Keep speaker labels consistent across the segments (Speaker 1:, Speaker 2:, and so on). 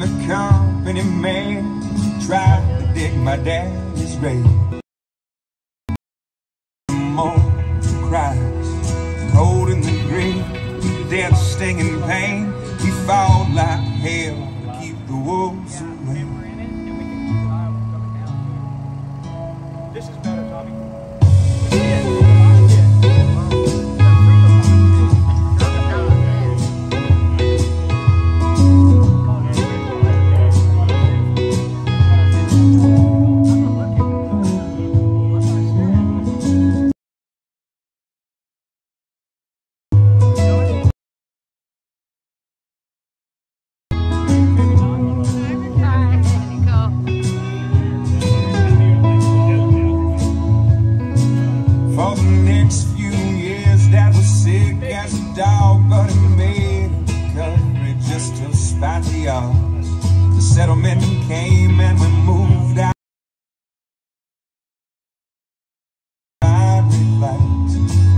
Speaker 1: the company man tried to dig my daddy's grave. More cries, cold in the grave, death stinging pain. He fought like hell to keep the wolves away. This is better, Tommy. For the next few years, Dad was sick as a dog, but he made recovery just to spite the odds. The settlement came and we moved out.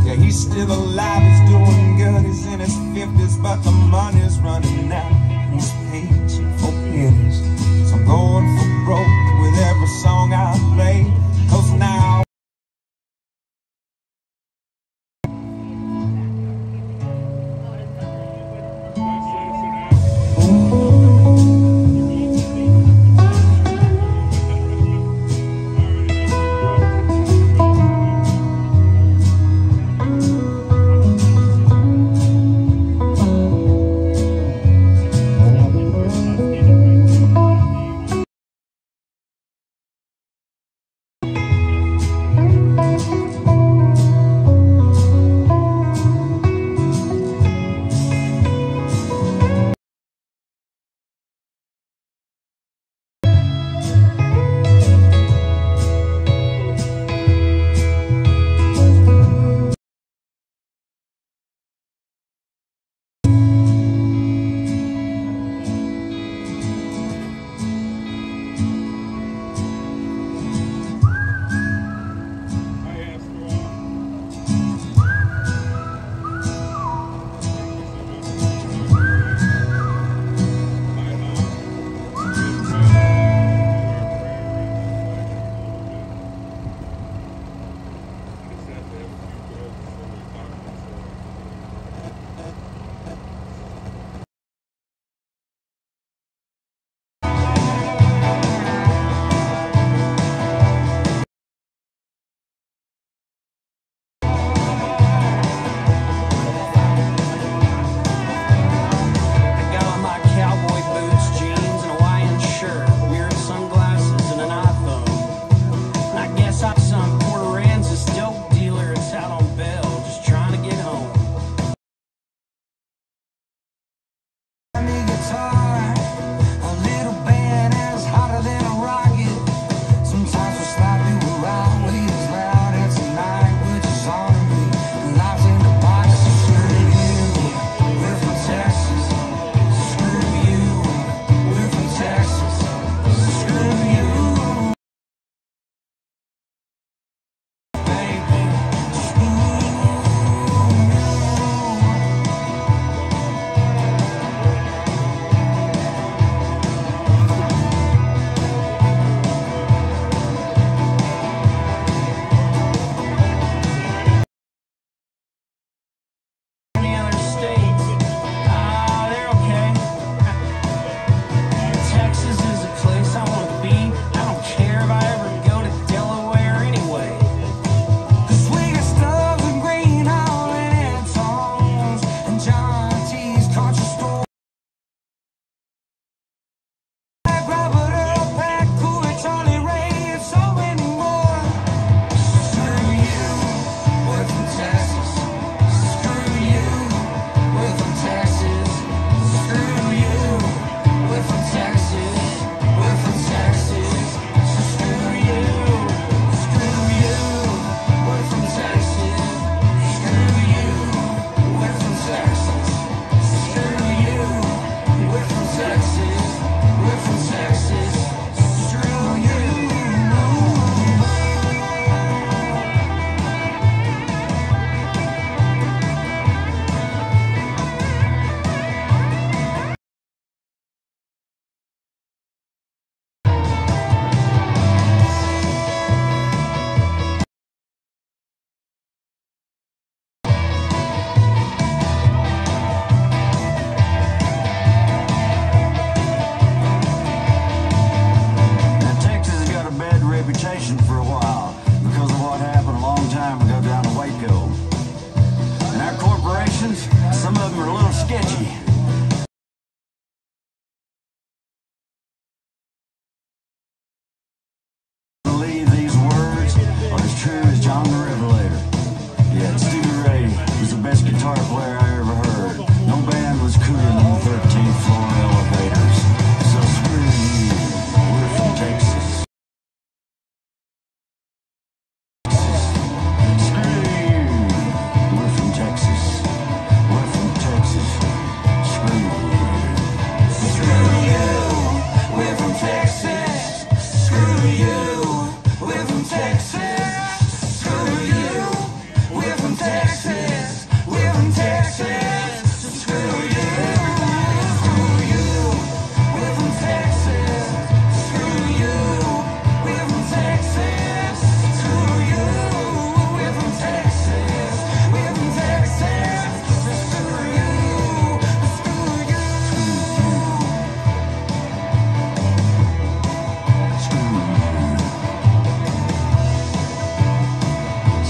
Speaker 1: Yeah, he's still alive, he's doing good, he's in his 50s, but the money's running out. He's paging for pennies, so I'm going for broke with every song I play, 'cause now
Speaker 2: reputation for a while because of what happened a long time ago down in Waco. And our corporations, some of them are a little sketchy. Believe these words are as true as John the Revelator. Yeah, Stevie Ray was the best guitar player I ever heard. No band was cooler than the 13th floor elevators. So screw you, we're from Texas. Screw you, we're from Texas. We're from Texas. Screw you. Screw you, we're from Texas. Screw you, we're from Texas. Screw you, we're from Texas. We're from Texas. Screw you, we're from Texas. Screw you, we're from Texas. Screw you, we're from Texas. We're from Texas. Screw you, screw you. Screw you.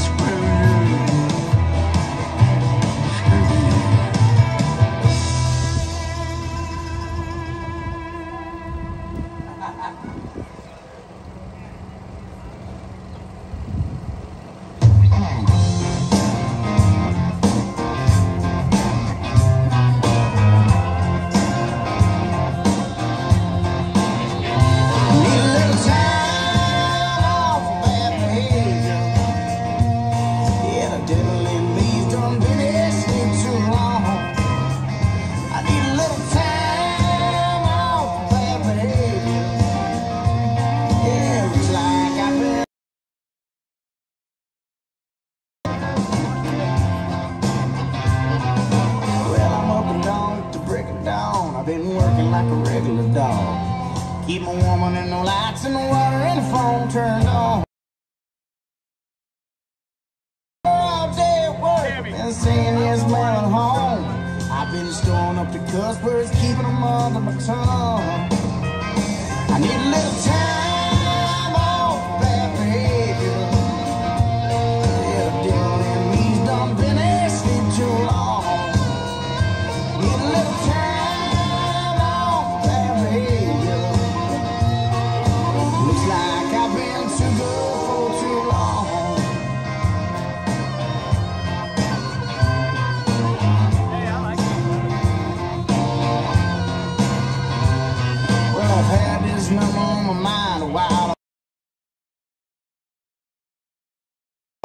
Speaker 2: Screw Need a little time off of bad behavior. Yeah, the devil in me's done been listening too long. I need a little time off of bad behavior. Yeah, looks like I've been. Well, I'm up and down to break it down. I've been working like a regular dog. Keep my woman and the lights and the water and the phone turned on. All day at work, I've been saying yes, man, at home. I've been storing up the cuss words, keeping them under my tongue. I need a little time off bad behavior. Yeah, the devil in me's done been asking too long. Need a little time off bad behavior. Looks like I've been too good for too long. Well, I've had this number on my mind a while.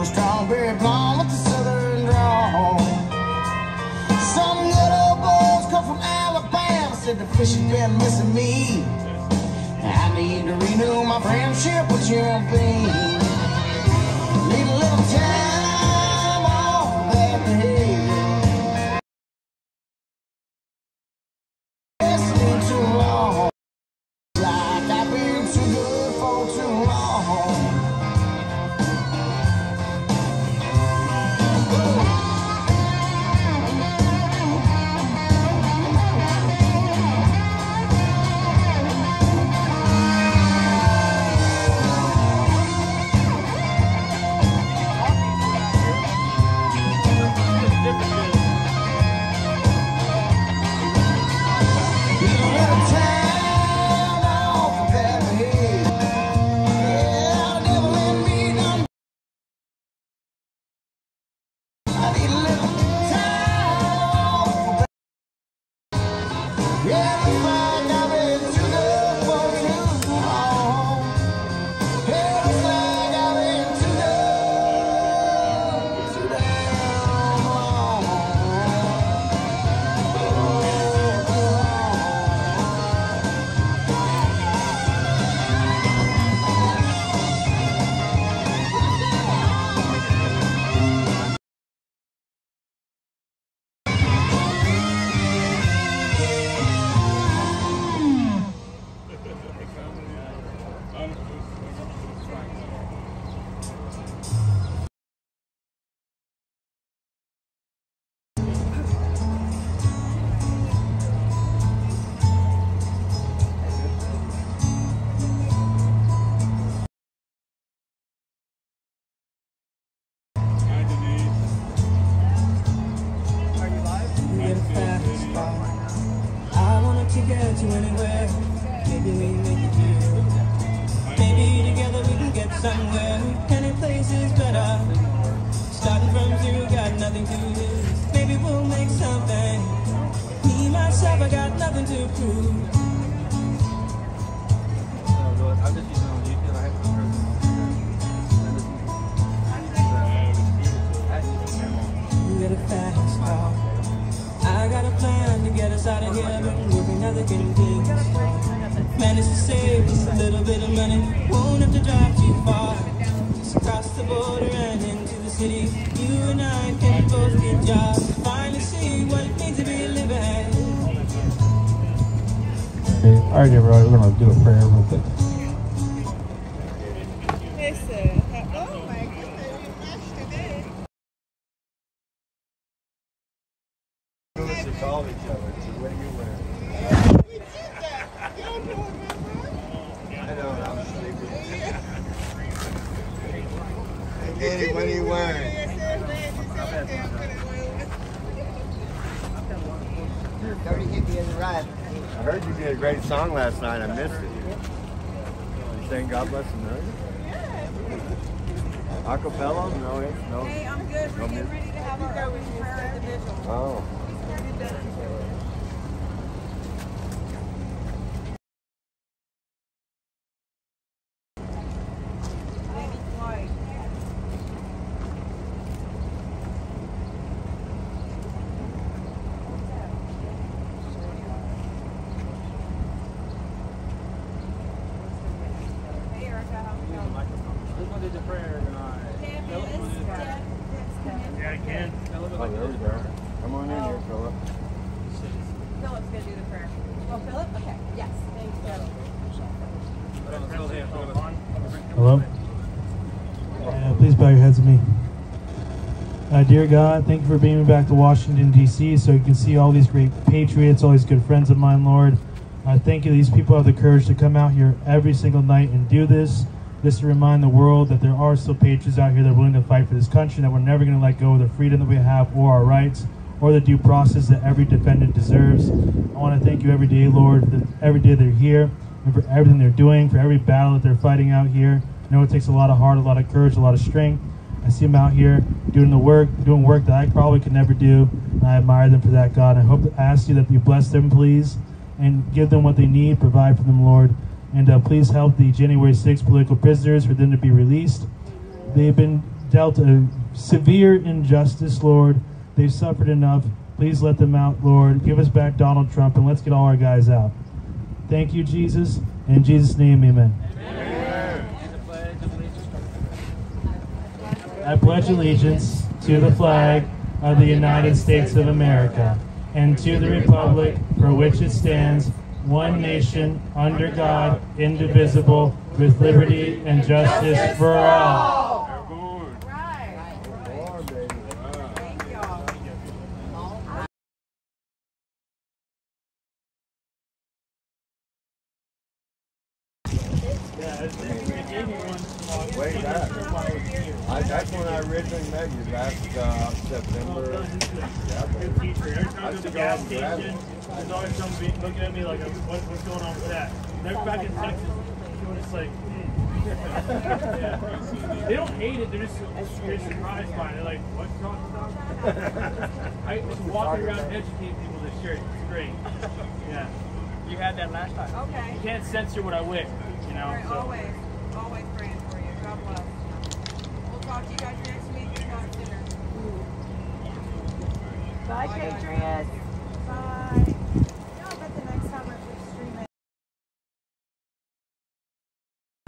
Speaker 2: Strawberry blonde with the southern drawl. Some good old boys come from Alabama, said the fish has been missing me. I need to renew my friendship with Jim Beam. Need a little time off bad behavior. Listening too long. Like I've been too good for too long.
Speaker 3: through.
Speaker 4: I'm just using on YouTube. I have
Speaker 3: You got a fast car. I got a plan to get us out of here. Been working at the convenience store. Managed to save just a little bit of money. Won't have to drive too far. Just across the border and into the city. You and I can both get jobs. Finally see what it means to be living.
Speaker 5: All right, everybody, we're going to do a prayer real quick.
Speaker 6: Listen, oh my goodness, you mashed today.
Speaker 4: to call each other. So what do you wear?
Speaker 6: We did that. You don't remember?
Speaker 4: I know, I'm sleeping. Hey, Danny, what are you wearing? I heard you did a great song last night. I missed it. You sang God Bless America? Yeah. Acapella? No, no.
Speaker 6: Hey, I'm good. We're getting ready to have our open prayer at the vigil.
Speaker 4: Oh.
Speaker 5: Yeah, I can.
Speaker 4: Oh, there we go. Come on in here, Philip.
Speaker 6: Philip's going to do the prayer. Oh, Philip? Okay. Yes. Thanks, Philip.
Speaker 5: Hello? Please bow your heads with me. Dear God, thank you for bringing me back to Washington, D.C. so you can see all these great patriots, all these good friends of mine, Lord. Thank you these people have the courage to come out here every single night and do this. Just to remind the world that there are still patriots out here that are willing to fight for this country, that we're never going to let go of the freedom that we have or our rights or the due process that every defendant deserves. I want to thank you every day, Lord, that every day they're here and for everything they're doing, for every battle that they're fighting out here. I know it takes a lot of heart, a lot of courage, a lot of strength. I see them out here doing work that I probably could never do, and I admire them for that, God. I ask you that you bless them, please, and give them what they need, provide for them, Lord. And please help the January 6th political prisoners for them to be released. They've been dealt a severe injustice, Lord. They've suffered enough. Please let them out, Lord. Give us back Donald Trump, and let's get all our guys out. Thank you, Jesus. In Jesus' name, amen.
Speaker 4: Amen.
Speaker 5: I pledge allegiance to the flag of the United States of America and to the republic for which it stands, one nation, under God, indivisible, with liberty and justice for all.
Speaker 4: Way back. That's when I originally met you, last September.
Speaker 5: Good teacher. Every time I go to the gas station, there's always somebody looking at me like, what's going on with that? Never back in Texas, it's like, yeah. They don't hate it, they're just surprised by it. They're like, what's wrong with that? I just walking around educating people this year. It's great. Yeah. You had that last time.
Speaker 6: Okay.
Speaker 5: You can't censor what I wish, you know.
Speaker 6: We're always praying for you. God bless. We'll talk to you guys next week. We'll talk dinner.
Speaker 7: Bye, Patriots.
Speaker 6: Bye. Yeah, I bet the next time we're streaming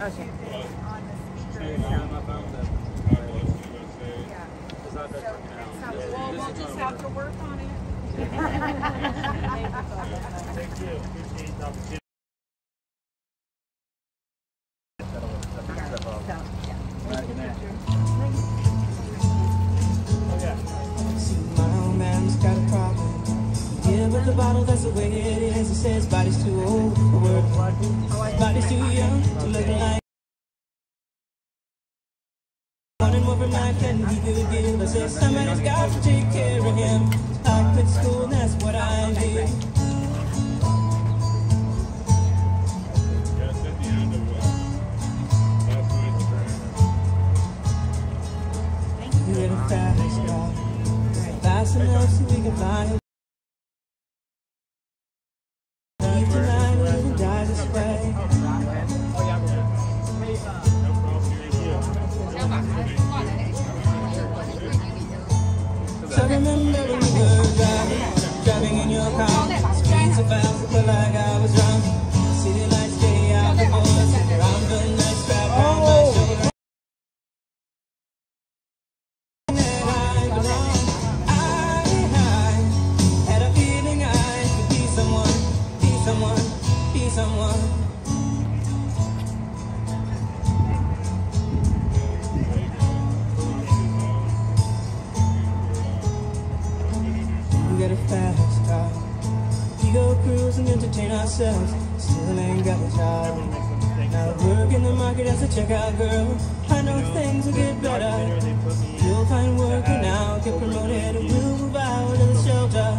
Speaker 6: on the speaker. Yeah. So next time, we'll just have to work on it.
Speaker 5: Thank you. Appreciate the opportunity.
Speaker 3: With the bottle, that's the way it is. He says body's too old for work, body's too young to look like. Wanting more from life than he could give. I said somebody's got to take care of him. I quit school, and that's what I did. You had a fast car, fast enough so we could fly. fast, I felt like I was drunk. City lights stay out before us. I'm the night strap around my shoulder. That I belong. I had a feeling I could be someone, be someone, be someone. We got a fast car. We go cruise and entertain ourselves. Still ain't got a job. Now I work in the market as a checkout girl. I know things will get better. You'll find work and I'll get promoted. And we'll move out of the shelter.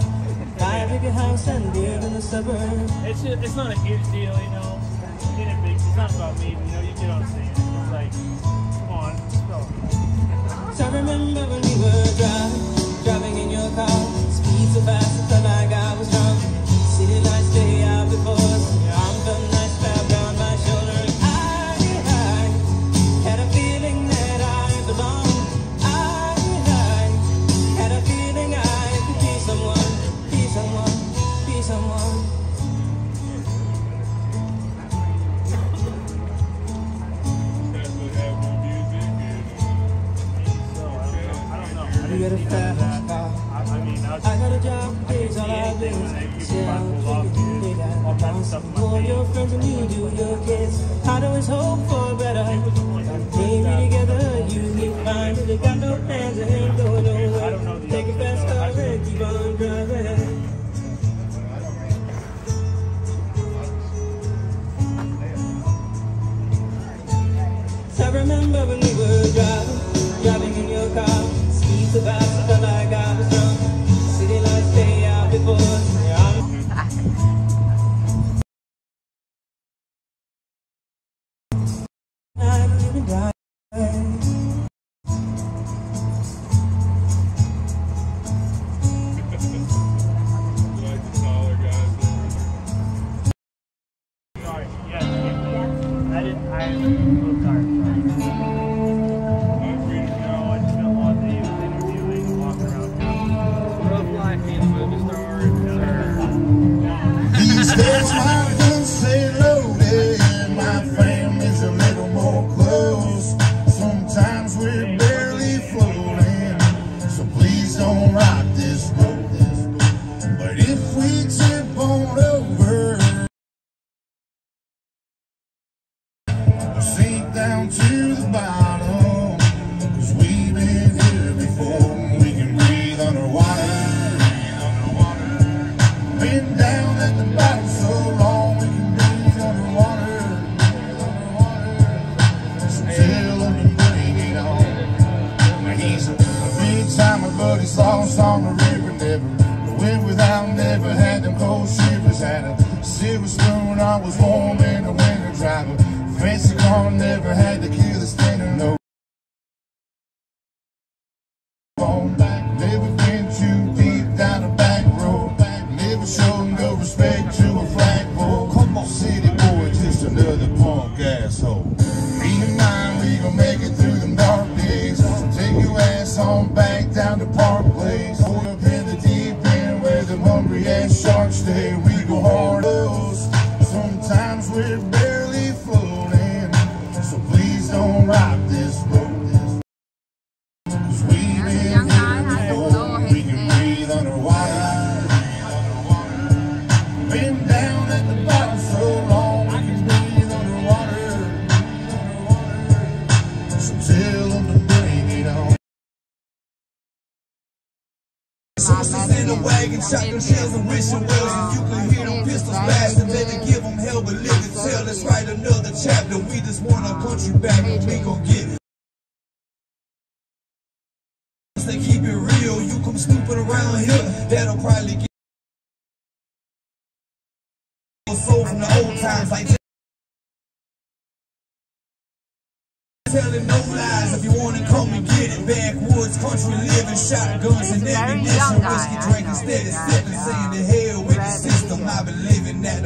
Speaker 3: Buy a bigger house and live in the suburbs.
Speaker 5: It's not a huge deal, you know. Get it big. It's not about me, but, you know. You get what I'm saying. It's like, come on, let's go.
Speaker 3: So I remember when we were driving in your car. Speed so fast, I felt like I was drunk. City lights stay out before us. I'm the night strap around my shoulder. I had a feeling that I belonged. I had a feeling I could be someone, be someone, be someone. You got a fast car. I got a job, days all I do. Still I'm drinking, they got bouncing more your friends than you do your kids. I'd always hope for better. Maybe together you can find it. They got no plans, it ain't going nowhere. Take a fast car and keep on driving. So I remember when we were driving in your car. Speed so fast, I felt like I was drunk. City lights stay out before us. I don't even die.
Speaker 5: Sorry. Yeah. I am a little tired. I just spent a lot of days interviewing and walking around. Rough life being a movie star.
Speaker 2: These days my guns stay loaded, my family's a little more close. Sometimes we're barely floating, so please don't rock this boat. But if we tip on over, we'll sink down to the bottom, 'cause we've been here before. We can breathe underwater. Been down at the bottom so long we can breathe underwater. So tell him to bring it on. Now he's a big timer, but he's lost on the river. Never went without, never had them cold shivers. Had a silver spoon, I was warm in the winter. Drive a fancy car, never had to kill the standard. No. Never been too deep down a back road. Never showed no respect to a flagpole. Come on, city boy, just another punk asshole. Me and mine, we gon' make it through them dark days. So take your ass on back down to Park Place. Hold up in the deep end where them hungry ass sharks stay. We go hard those. Sometimes we're barely floating, so please don't rock this boat. Been down at the bottom so long we can breathe underwater. So tell them to bring it on.
Speaker 1: Horses in the wagon, shotgun shells and wishing wells. If you could hear them pistols blasting, better give them hell, but live to tell. Let's write another chapter. We just want our country back and we gon' get it. They keep it real. You come snooping around here, that'll probably get soul from the old times, like telling no lies. If you want to come and get it, backwoods country living, shotguns and ammunition, whiskey drinking, steady sipping, saying to hell with the system. I've been living that.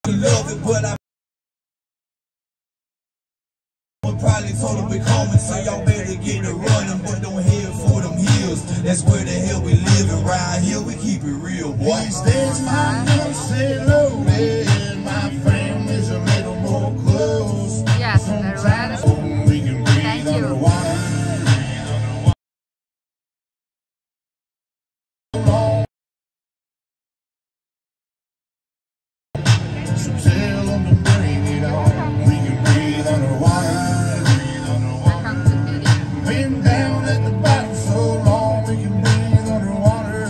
Speaker 1: I love it, but I probably told them we coming, so y'all better get to running, but don't head for them hills. hills. That's where the hell we live around here. We keep it real, boy.
Speaker 2: These days my house ain't loaded. My family's a little more close.
Speaker 8: Yes, they're red.
Speaker 2: We can breathe
Speaker 8: Thank you.
Speaker 2: underwater. So tell them to bring it on. We can breathe underwater. Been down at the bottom so long. We can breathe underwater.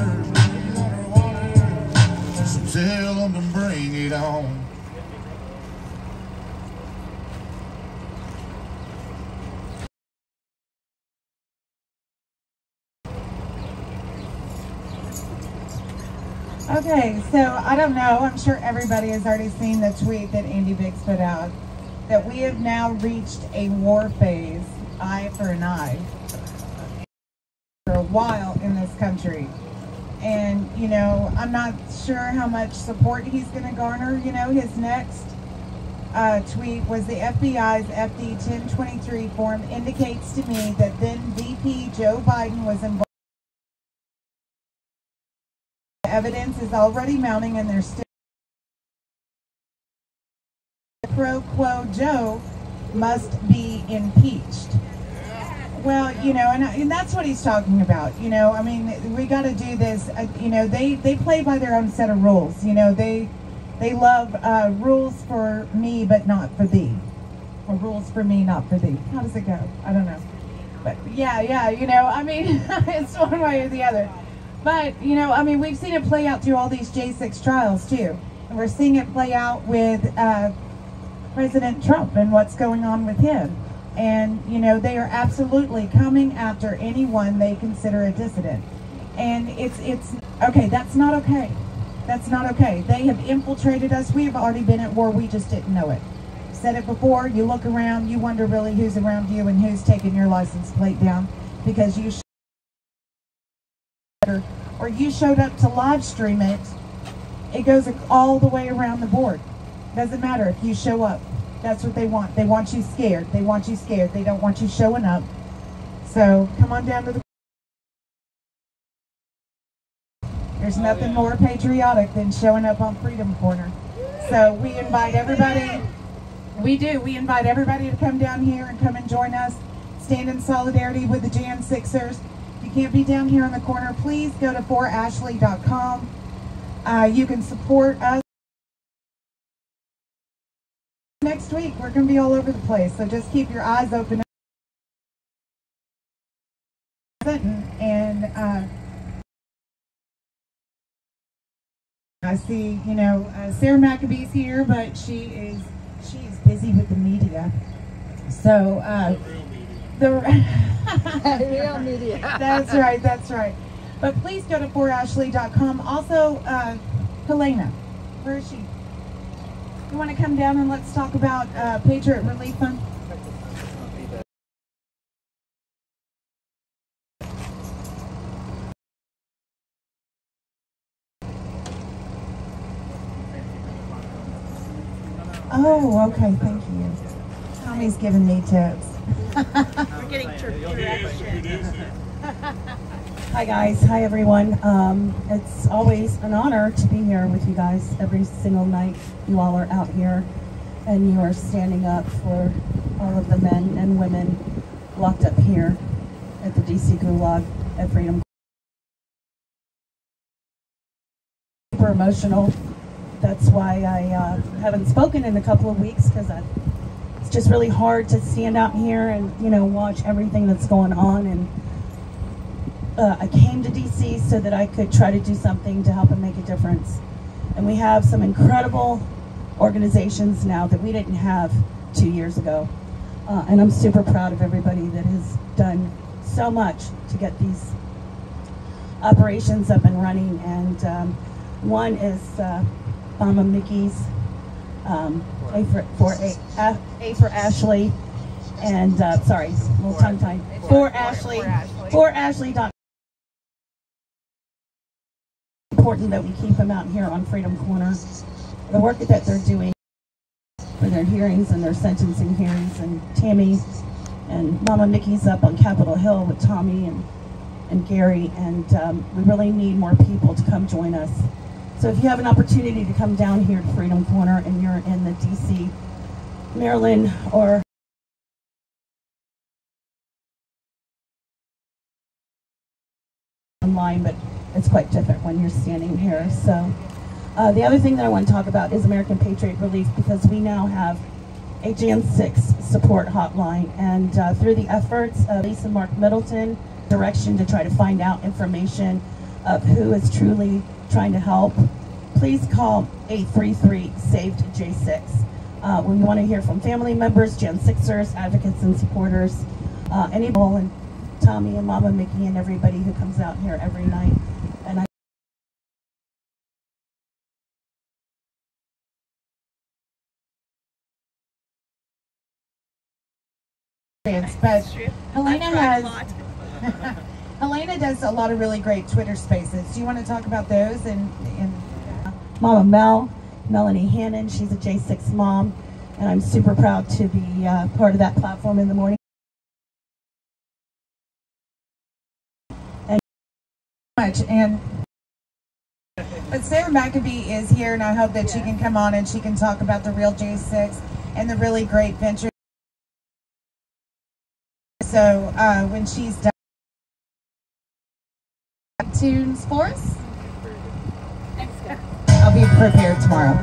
Speaker 2: So tell them to bring it on.
Speaker 6: Okay, so I don't know, I'm sure everybody has already seen the tweet that Andy Biggs put out, that we have now reached a war phase, eye for an eye, for a while in this country. And, you know, I'm not sure how much support he's going to garner. You know, his next tweet was the FBI's FD 1023 form indicates to me that then VP Joe Biden was involved. Evidence is already mounting and they're still pro quo Joe must be impeached. Well, you know, and that's what he's talking about. You know, I mean, we got to do this. You know, they play by their own set of rules. You know, they love rules for me but not for thee, or rules for me not for thee. How does it go? I don't know, but yeah. You know, I mean, it's one way or the other. But, you know, I mean, we've seen it play out through all these J6 trials, too. And we're seeing it play out with President Trump and what's going on with him. And, you know, they are absolutely coming after anyone they consider a dissident. And it's okay, that's not okay. That's not okay. They have infiltrated us. We have already been at war. We just didn't know it. I've said it before. You look around, you wonder really who's around you and who's taking your license plate down because you or you showed up to live stream it. It goes all the way around the board. Doesn't matter if you show up. That's what they want. They want you scared. They want you scared. They don't want you showing up. So come on down to the... There's nothing more patriotic than showing up on Freedom Corner. So we invite everybody, we invite everybody to come down here and come and join us. Stand in solidarity with the Jan Sixers. If you can't be down here on the corner, please go to 4ashley.com. You can support us. Next week, we're going to be all over the place, so just keep your eyes open. And I see, you know, Sarah McAbee's here, but she's busy with the media. So the real media. That's right. But please go to 4ashley.com. Also, Helena, where is she? You want to come down and let's talk about Patriot Relief Fund? Oh, okay, thank you. Tommy's giving me tips.
Speaker 7: We're getting directions.
Speaker 9: Hi guys, hi everyone. It's always an honor to be here with you guys every single night. You all are out here and you are standing up for all of the men and women locked up here at the DC Gulag at Freedom. Super emotional. That's why I haven't spoken in a couple of weeks, because it's just really hard to stand out here and, you know, watch everything that's going on. And I came to DC so that I could try to do something to help and make a difference. And we have some incredible organizations now that we didn't have 2 years ago. And I'm super proud of everybody that has done so much to get these operations up and running. And one is Mama Mickey's, A for Ashley, and sorry, a little tongue tied. For Ashley. Important that we keep them out here on Freedom Corner. The work that they're doing for their hearings and their sentencing hearings, and Tammy and Mama Mickey's up on Capitol Hill with Tommy, and and Gary, and we really need more people to come join us. So if you have an opportunity to come down here to Freedom Corner and you're in the DC, Maryland, or online, but it's quite different when you're standing here. So the other thing that I want to talk about is American Patriot Relief, because we now have a Jan 6 support hotline, and through the efforts of Lisa and Mark Middleton, direction to try to find out information of who is truly trying to help, please call 833-SAVED-J6. We want to hear from family members, Jan 6ers, advocates and supporters, anybody, and Tommy and Mama Micki and everybody who comes out here every night. And
Speaker 6: but Helena does a lot of really great Twitter spaces. Do you want to talk about those? And
Speaker 9: Mama Melanie Hannon, she's a J6 mom, and I'm super proud to be part of that platform in the morning.
Speaker 6: But Sarah McAbee is here, and I hope that she can come on and she can talk about the real J6 and the really great venture. So when she's done, tunes for us, I'll be prepared tomorrow.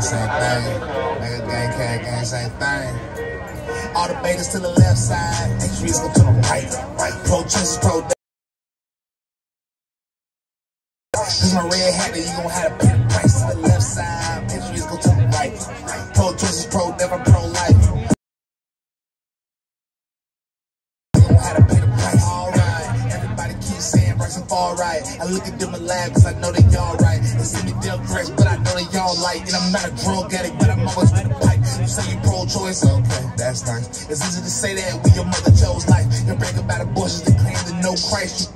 Speaker 2: same thing. Nigga gang, cat, gang, same thing. All the betas to the left side, entries go to the right. Pro-choices, pro. Cause my red hat, you gon' have to pay the price to the left side. Entries go to the right. Pro-choices, pro, never pro-life. You gon' have to pay the price. Alright, everybody keeps saying Bryson fall right. I look at them and laugh cause I know they all right. They see me deal fresh, but I know they all like. And I'm not a drug addict, but I'm always with a pipe. You say you pro-choice, okay, that's nice. It's easy to say that when your mother chose life. You brag about abortions that claim to know Christ.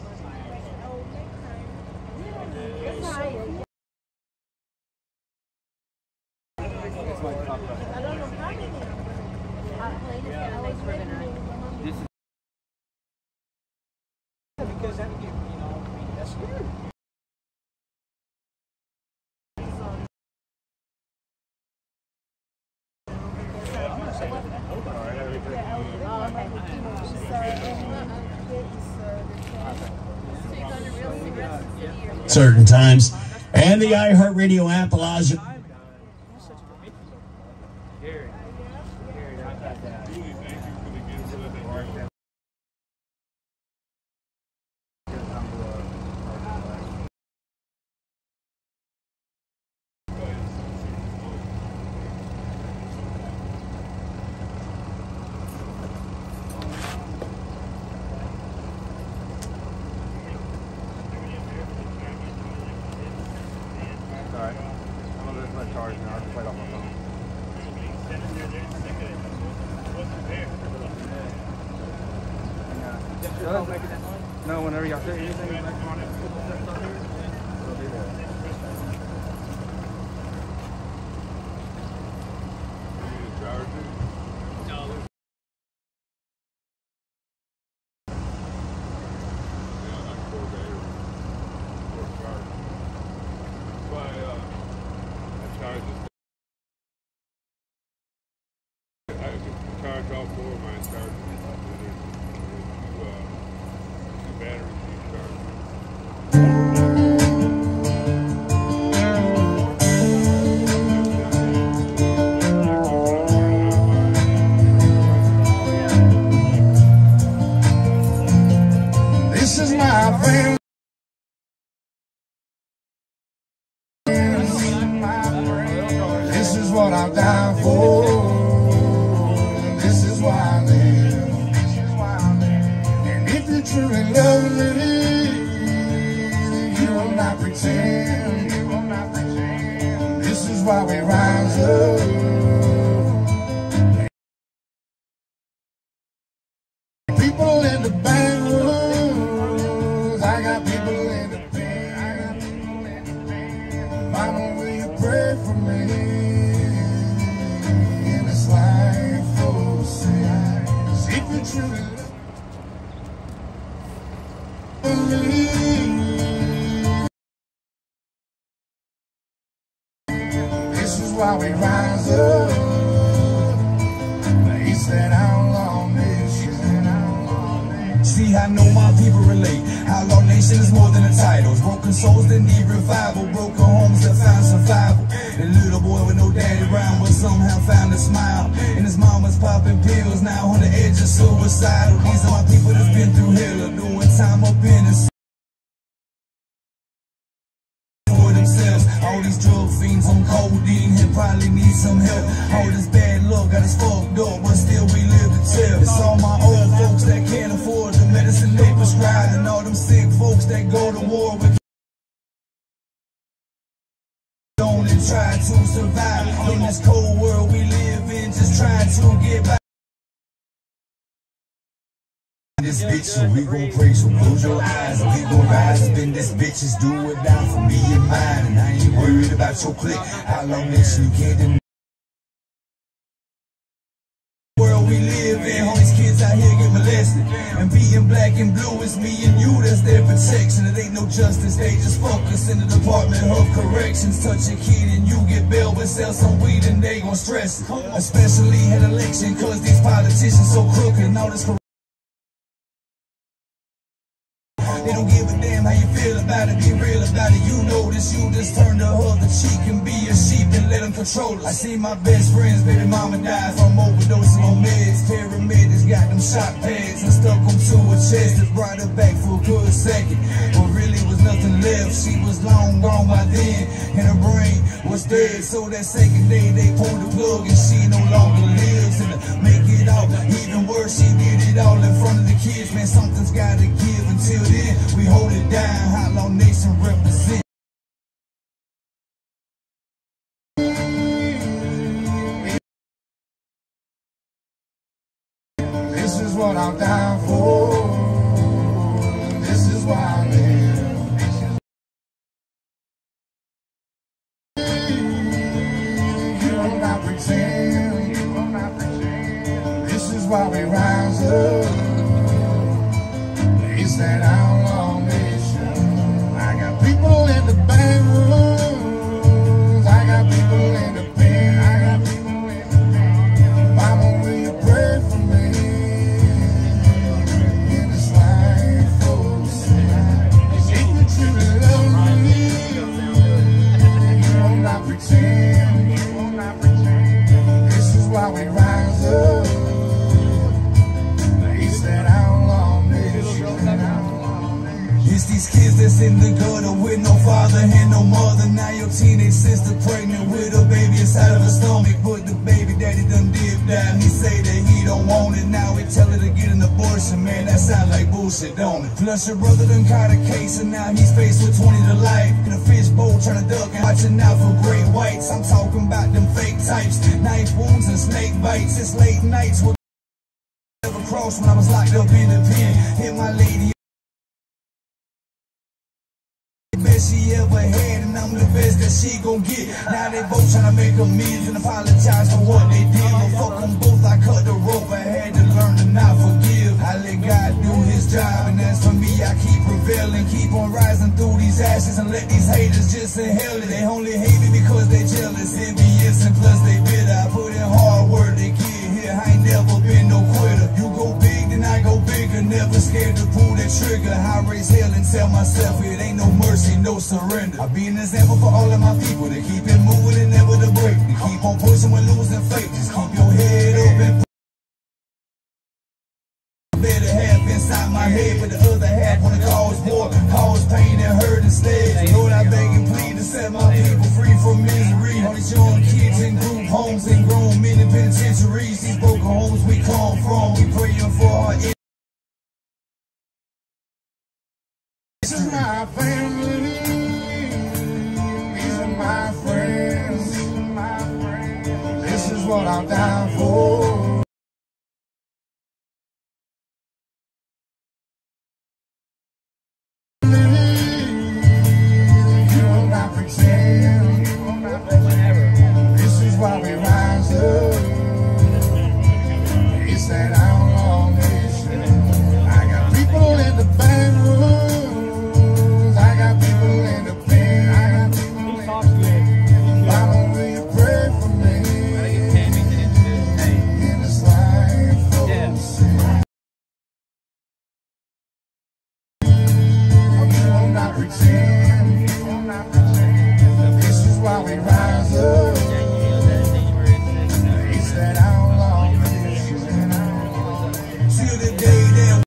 Speaker 8: Certain times, and the iHeartRadio app allows you.
Speaker 10: No, whenever y'all say anything, like on it, it'll be there.
Speaker 2: This is my friend. This is what I'm down for. This is why I live. And if you truly love me, then you will not pretend. This is why we rise up. People in the back rooms, I got people in the pen. Mama, will you pray for me? In this life for sin. 'Cause if you truly love me, this is why we rise up. He said, how long this year? See, I know my people relate. Outlaw nation is more than the titles. Broken souls that need revival. Broken homes that found survival. The little boy with no daddy around, but somehow found a smile. And his mama's popping pills, now on the edge of suicidal. These are my people that's been through hell, or doing time up in the for themselves. All these drug fiends on codeine and probably need some help. All this bad luck got us fucked up, but still we live to tell. It's all my old folks that can't afford the medicine they prescribe, and all them sick folks that go to war with only try to survive in this cold world we live in, just trying to get by. This bitch, so we gon' pray, so close your eyes, and we gon' rise up in this bitch, just do it down for me and mine, and I ain't worried about your clique. How long this you can't deny. World we live in, all these kids out here get molested, and being black and blue is me and you, that's their protection. It ain't no justice, they just focus in the Department of Corrections. Touch a kid and you get bail, but sell some weed and they gon' stress it. Especially at election, cause these politicians so crooked and all this corruption. They don't give a damn how you feel about it, be real about it. You know this, you just turn the other cheek and be a sheep and
Speaker 1: let them control us. I see my best friends, baby mama died from overdosing on meds. Paramedics got them shot pads and stuck them to her chest. That brought her back for a good second, but really was nothing left. She was long gone by then, and her brain was dead. So that second day they pulled the plug and she no longer lives. And to make it all even worse, she did it all in front of the kids. Man, something's gotta give. Until then, we hold it down. Outlaw Nation represent.
Speaker 2: This is what I'm down for. This is why I live. You will not pretend. This is why we rise up. It's that outlaw nation. I got people in the back rooms. I got people in the pen. I got people in the pen. Mama, will you pray for me? In this life, folks, if you truly love me, you will not pretend. You will not pretend. This is why we rise up. It's that outlaw nation.
Speaker 1: It's these kids that's in the gutter with no father and no mother. Now your teenage sister pregnant with a baby inside of her stomach, but the baby daddy done dipped out. He say that he don't want it. Now we tell her to get an abortion. Man, that sound like bullshit, don't it? Plus your brother done caught a case and now he's faced with 20 to life in a fishbowl trying to duck and watching out for great whites. I'm talking about them fake types, knife wounds and snake bites. It's late nights with never crossed when I was locked up in the pen. Hit my lady. Best she ever had, and I'm the best that she gon' get. Now they both tryna make amends and apologize for what they did. But fuck them both, I cut the rope. I had to learn to not forgive. I let God do his job, and as for me, I keep prevailing. Keep on rising through these ashes and let these haters just inhale it. They only hate me because they jealous, envious, and plus they bitter. I put in hard work to get here. I ain't never been no quitter. You go big, then I go bigger. Never scared to pull that trigger. I raise hell and tell myself it ain't no mercy, no surrender. I be an example for all of my people to keep it moving and never to break. To keep on pushing when losing faith. Just keep your head up and better half inside my head, but the other half wanna cause war, cause pain and hurt instead. Lord, I beg and plead to set my people free from misery. All these young kids in group homes and grown men in penitentiaries. These broken homes we come from, we praying for our
Speaker 2: This is my family. These are my friends. This is what I'm down for. You will not pretend. This is why we rise up. It's that outlaw nation. I got people in the back room. I got people in the pen. I got people in the pen. Mama, will you pray for me? In this life, folks. You will not pretend. This is why we rise up. It's that outlaw nation.
Speaker 1: till the day that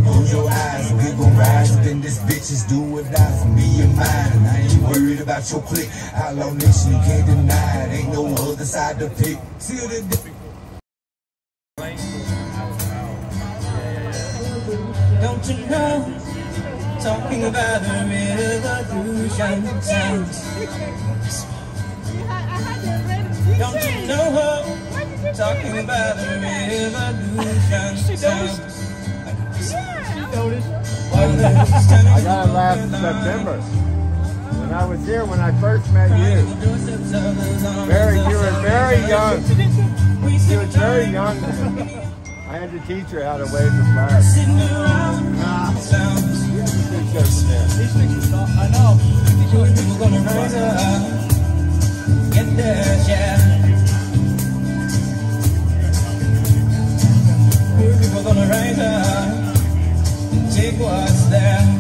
Speaker 1: close your eyes, we gon' rise up in this bitches, do or die for me and mine. And I ain't worried about your clique. Outlaw nation, you can't deny it. Ain't no other side to pick. Till the day.
Speaker 3: Don't you know, talking about a revolution sounds. Don't you know, talking about a revolution sounds.
Speaker 4: I got it last September. When I was here, when I first met you. You were very young. She was very young then. I had to teach her how to wave the flag.
Speaker 3: I know. People gonna rise up, get their share. People gonna rise up and take what's theirs.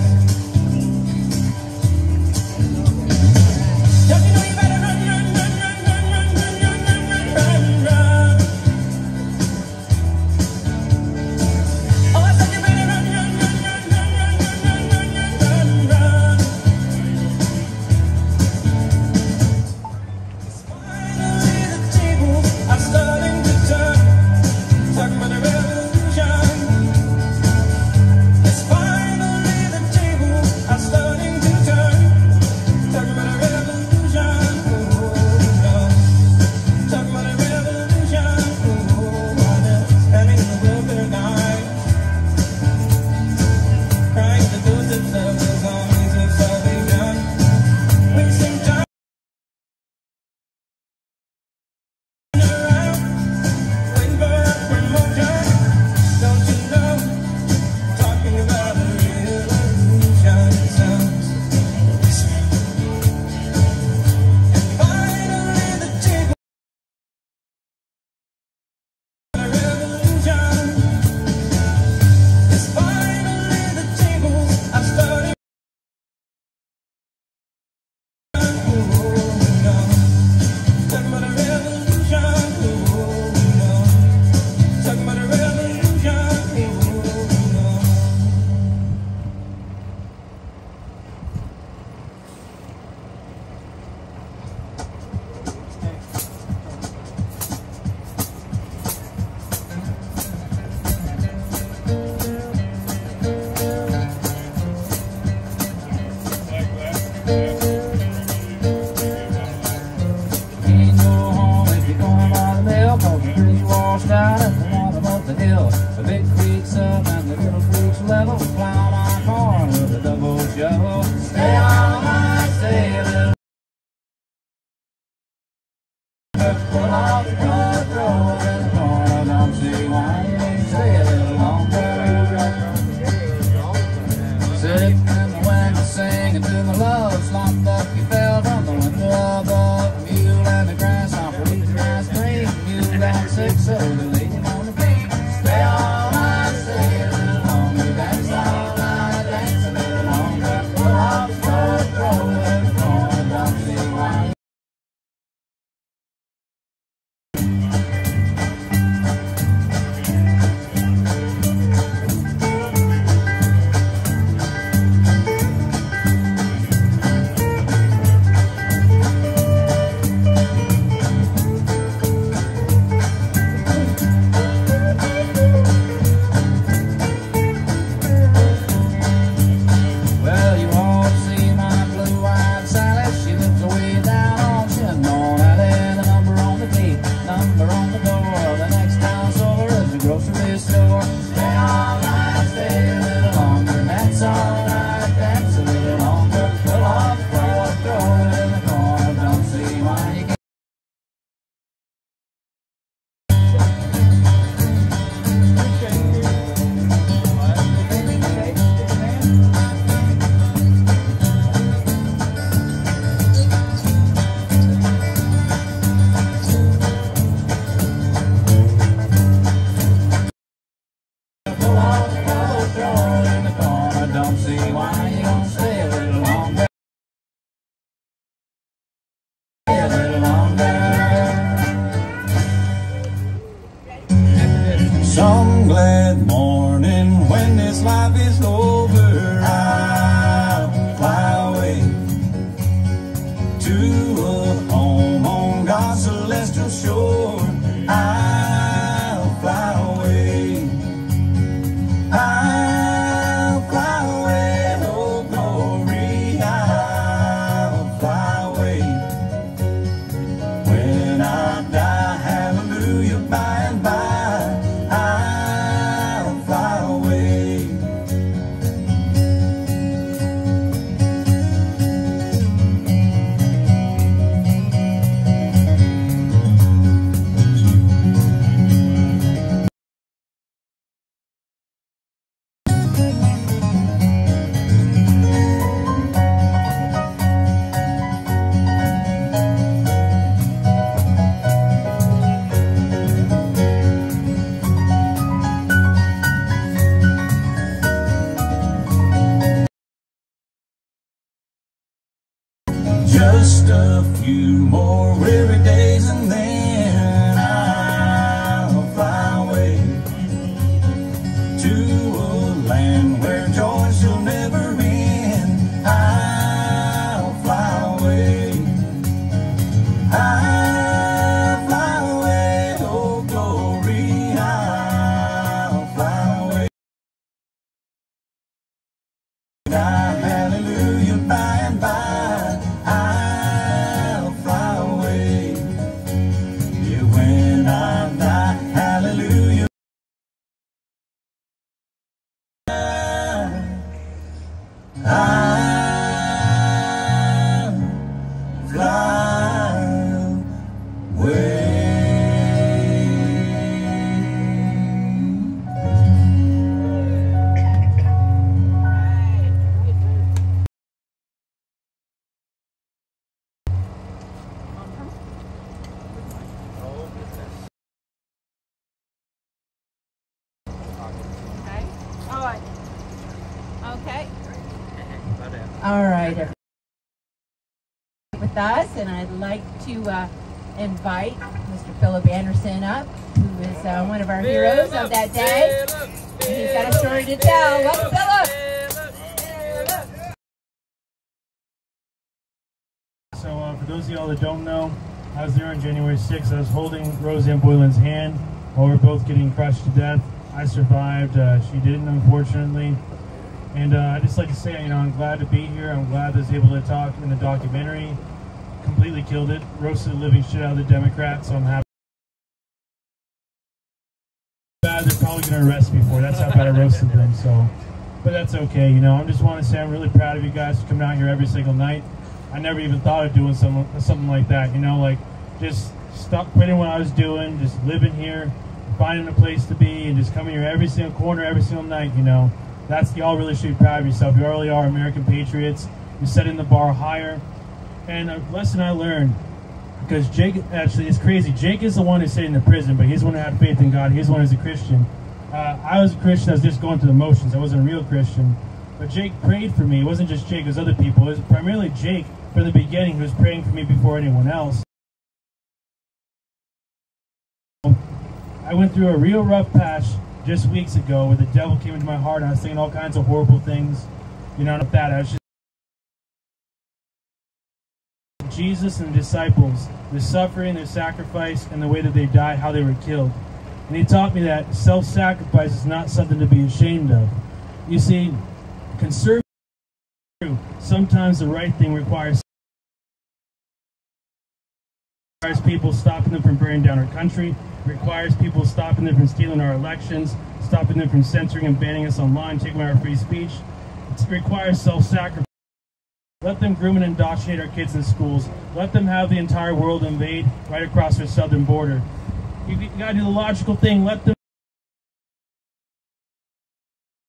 Speaker 2: singing to my love. Slopped up, you fell from the window above. The mule and the grasshopper eat the ice cream. Mule got sick, so the lady on the beat. Stay all night, stay a little longer. Dance all night, dance a little longer. We'll hop, throw in the corner. Don't see why.
Speaker 1: Some glad morning when this life is over, I'll fly away to a home on God's celestial shore. I'll fly away. I'll fly away, oh glory. I'll fly away. When I die, hallelujah, by and by. Just a few more weary days and then I'll fly away to a land where joy shall never end. I'll fly away. I'll fly away, oh glory. I'll fly away. Hallelujah, by and by.
Speaker 11: Okay. All right. With us, and I'd like to invite Mr. Philip Anderson up, who is one of our heroes of that day. And he's got a story to tell. Welcome, Philip.
Speaker 5: So for those of y'all that don't know, I was there on January 6th. I was holding Roseanne Boylan's hand while we were both getting crushed to death. I survived. She didn't, unfortunately. And I'd just like to say, I'm glad to be here. I'm glad I was able to talk in the documentary. Completely killed it. Roasted the living shit out of the Democrats, so I'm happy. Bad, they're probably going to arrest me for it. That's how bad I roasted them. So, but that's okay. I just want to say I'm really proud of you guys for coming out here every single night. I never even thought of doing something like that. Just stop quitting what I was doing, just living here, finding a place to be, and just coming here every single corner, every single night. That's y'all really should be proud of yourself. You really are American patriots. You're setting the bar higher. And a lesson I learned, because Jake, actually, it's crazy. Jake is the one who's sitting in the prison, but he's the one who had faith in God. He's the one who's a Christian. I was a Christian. I was just going through the motions. I wasn't a real Christian. But Jake prayed for me. It wasn't just Jake. It was other people. It was primarily Jake from the beginning who was praying for me before anyone else. I went through a real rough patch just weeks ago where the devil came into my heart and I was thinking all kinds of horrible things. You know, not that. I was just Jesus and the disciples, the suffering, their sacrifice, and the way that they died, how they were killed. And he taught me that self-sacrifice is not something to be ashamed of. You see, conservative, sometimes the right thing requires people stopping them from burning down our country, requires people stopping them from stealing our elections, stopping them from censoring and banning us online, taking away our free speech. It requires self-sacrifice. Let them groom and indoctrinate our kids in schools. Let them have the entire world invade right across their southern border. You gotta do the logical thing. Let them.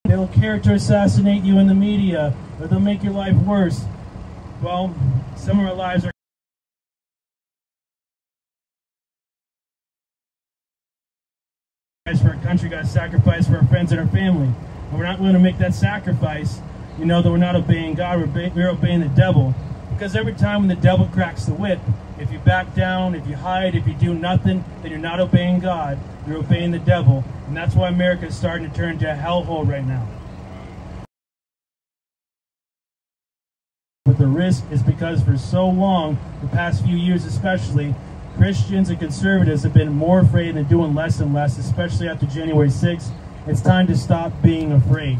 Speaker 5: They'll character assassinate you in the media, or they'll make your life worse. Well, some of our lives are for our country, got to sacrifice for our friends and our family. And we're not willing to make that sacrifice. You know that we're not obeying God, we're obeying the devil. Because every time when the devil cracks the whip, if you back down, if you hide, if you do nothing, then you're not obeying God, you're obeying the devil. And that's why America is starting to turn into a hellhole right now. But the risk is because for so long, the past few years especially, Christians and conservatives have been more afraid and doing less and less, especially after January 6th. It's time to stop being afraid.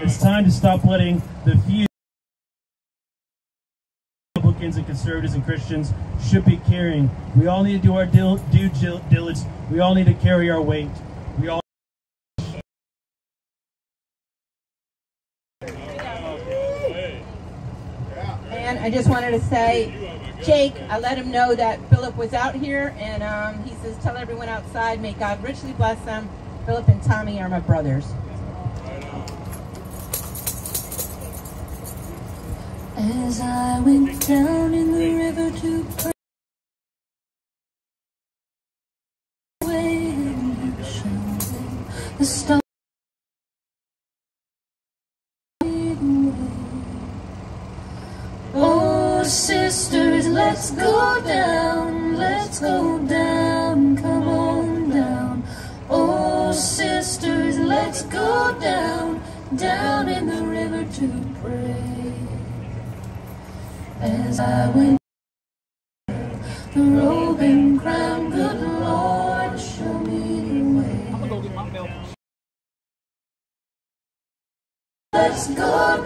Speaker 5: It's time to stop letting the few Republicans and conservatives and Christians should be carrying. We all need to do our due diligence. We all need to carry our weight. We all.
Speaker 11: And I just wanted to say, Jake, I let him know that Philip was out here, and he says, tell everyone outside, may God richly bless them. Philip and Tommy are my brothers.
Speaker 3: As I went down in the river to pray, the stars. Oh, sisters, let's go down, come on down. Oh, sisters, let's go down in the river to pray. As I went, the robe and crown, good Lord, show me the way. I'm gonna go get my belt. Let's go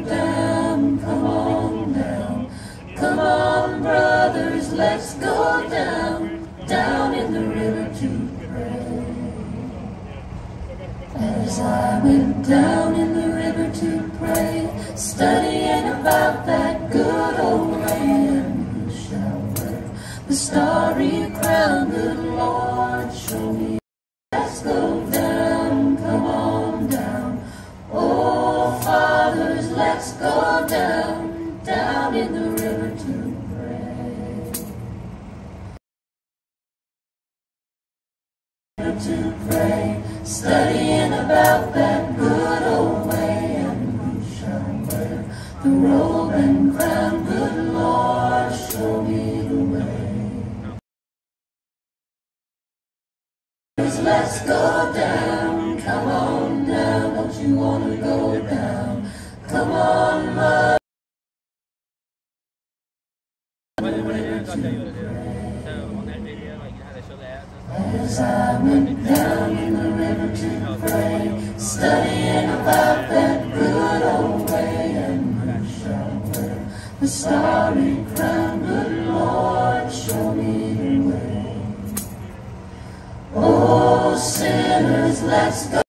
Speaker 3: down, come on down. Come on, brothers, let's go down in the river to pray. As I went down in the river to pray, studying about that good old land, who shall wear the starry crown, good Lord, show me. Let's go down, come on down. Oh, fathers, let's go down in the river to pray. To pray, studying about that good old way, and who shall wear the robe and crown, good Lord, show me the way. Let's go down, come on down, don't you want to go down? Come on, love. As I went down in the river to pray, studying about that good old way, and who shall wear the starry crown, good Lord, show me the way. Oh, sinners, let's go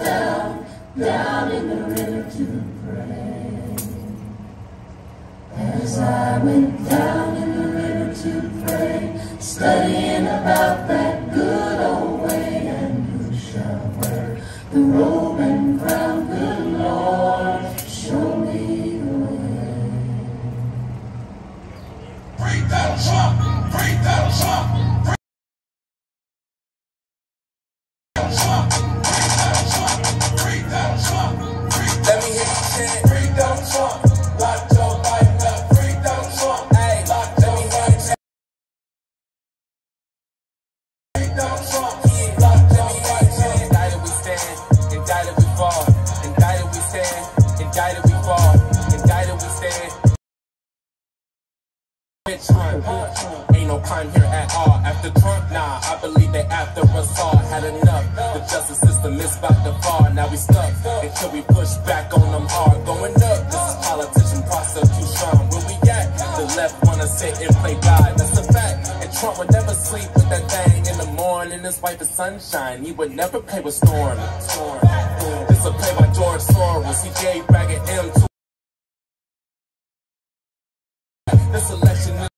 Speaker 3: down in the river to pray. As I went down in the river to pray, studying about that good old way, and who shall wear the robe and crown, good Lord,
Speaker 12: get Trump. Ain't no crime here at all. After Trump, nah, I believe that after us all had enough. The justice system is about to fall. Now we stuck until we push back on them hard. Going up, this is politician prosecution. Where we at? The left wanna sit and play God. That's a fact. And Trump would never sleep with that thing in the morning. His wife is sunshine. He would never play with Storm. This a play by George Soros. He gave back an M to this election is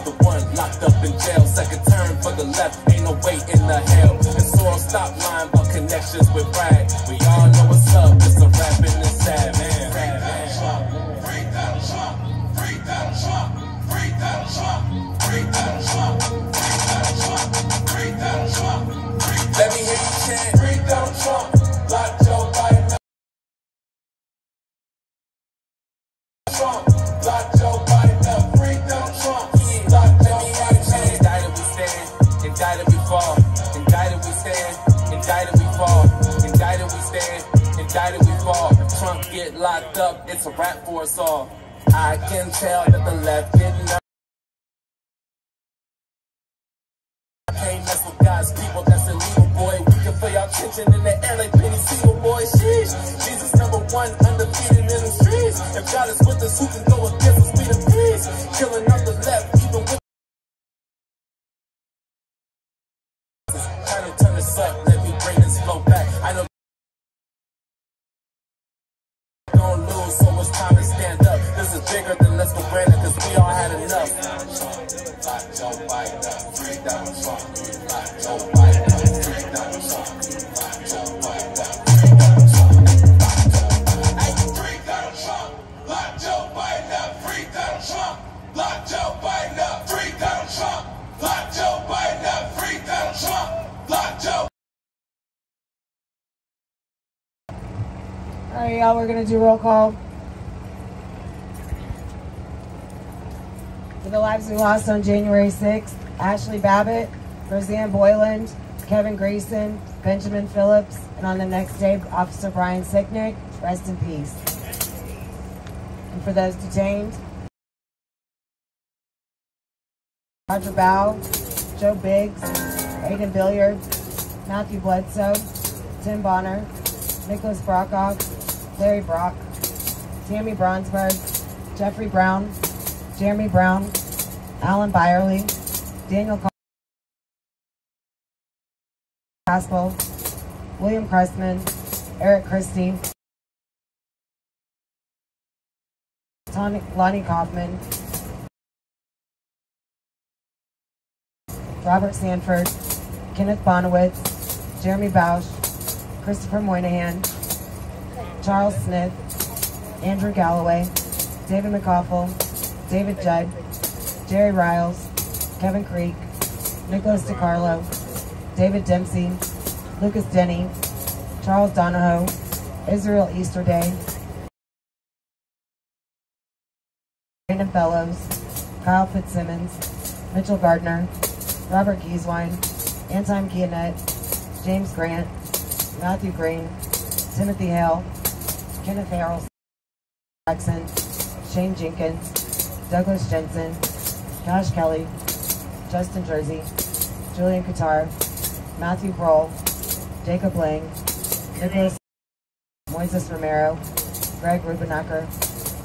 Speaker 12: the one locked up in jail. Second term for the left, ain't no way in the hell. And Soros stop lying about connections with Brad. We all know what's up, it's a rap and it's sad, man.
Speaker 1: Free Donald Trump, free Donald Trump, free Donald Trump, free Donald Trump, free Donald Trump, free Donald Trump, free Donald Trump.
Speaker 12: Let me hear you chant,
Speaker 1: free Donald Trump, lock Joe Biden up. Trump, lock Joe Biden up, free Donald Trump, lock Joe Biden up.
Speaker 12: Indicted we stand, indicted we fall, indicted we stand, indicted we fall, indicted we stand, indicted we fall. Trump get locked up, it's a rap for us all. I can tell that the left didn't know. Can't mess with God's people, that's illegal, boy. We can feel y'all tension in the air like Penny Siegel, boy. Sheesh, Jesus #1, undefeated in the streets. If God is with us, who can go against us? We the peace, killing up the left, even with trying to turn this up. Let me bring this flow back. I know don't lose, so it's time to stand up. This is bigger than let's go granted, cause we all had enough.
Speaker 1: Lock Joe Biden up, free Donald Trump, lock Joe Biden up, free Donald Trump, lock Joe Biden up, free Donald Trump, free Donald Trump, lock Joe Biden up, free Donald Trump, lock Joe Biden up, free Donald Trump, lock Joe Biden up, free Donald Trump, lock Joe.
Speaker 13: All right, y'all, we're going to do roll call. For the lives we lost on January 6th, Ashley Babbitt, Roseanne Boyland, Kevin Grayson, Benjamin Phillips, and on the next day, Officer Brian Sicknick, rest in peace. And for those detained, Roger Bow, Joe Biggs, Aiden Billiard, Matthew Bledsoe, Tim Bonner, Nicholas Brokoff, Larry Brock, Tammy Bronsberg, Jeffrey Brown, Jeremy Brown, Alan Byerly, Daniel Caspel, William Cressman, Eric Christie, Lonnie Kaufman, Robert Sanford, Kenneth Bonowitz, Jeremy Bausch, Christopher Moynihan, Charles Smith, Andrew Galloway, David McCaufel, David Judd, Jerry Riles, Kevin Creek, Nicholas DiCarlo, David Dempsey, Lucas Denny, Charles Donahoe, Israel Easterday, Brandon Fellows, Kyle Fitzsimmons, Mitchell Gardner, Robert Gieswein, Anton Kianet, James Grant, Matthew Green, Timothy Hale, Kenneth Harrell Jackson, Shane Jenkins, Douglas Jensen, Josh Kelly, Justin Jersey, Julian Qatar, Matthew Broll, Jacob Lang, Nicholas Moises Romero, Greg Rubenacker,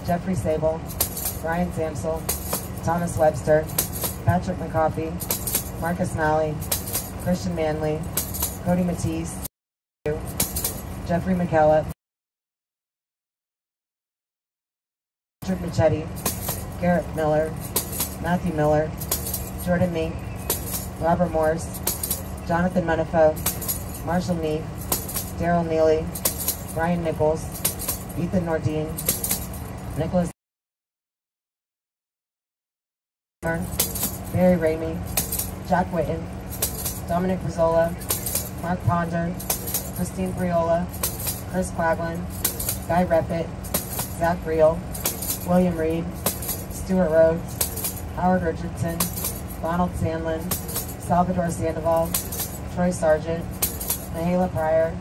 Speaker 13: Jeffrey Sable, Brian Samsel, Thomas Webster, Patrick McCoffey, Marcus Malley, Christian Manley, Cody Matisse, Jeffrey McKellop, Richard Machete, Garrett Miller, Matthew Miller, Jordan Mink, Robert Morse, Jonathan Munifo, Marshall Neef, Daryl Neely, Ryan Nichols, Ethan Nordine, Nicholas Barry Ramey, Jack Whitten, Dominic Rizzola, Mark Ponder, Christine Priola, Chris Quaglin, Guy Reppett, Zach Reel, William Reed, Stuart Rhodes, Howard Richardson, Ronald Sandlin, Salvador Sandoval, Troy Sargent, Mahala Pryor,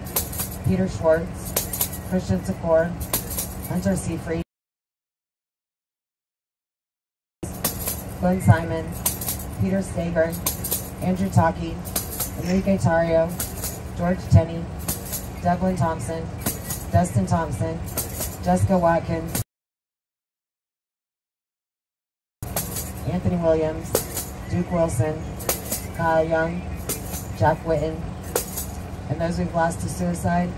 Speaker 13: Peter Schwartz, Christian Secor, Hunter Seafried, Glenn Simon, Peter Stager, Andrew Taki, Enrique Tario, George Tenney, Devlin Thompson, Dustin Thompson, Jessica Watkins, Anthony Williams, Duke Wilson, Kyle Young, Jack Witten, and those we've lost to suicide,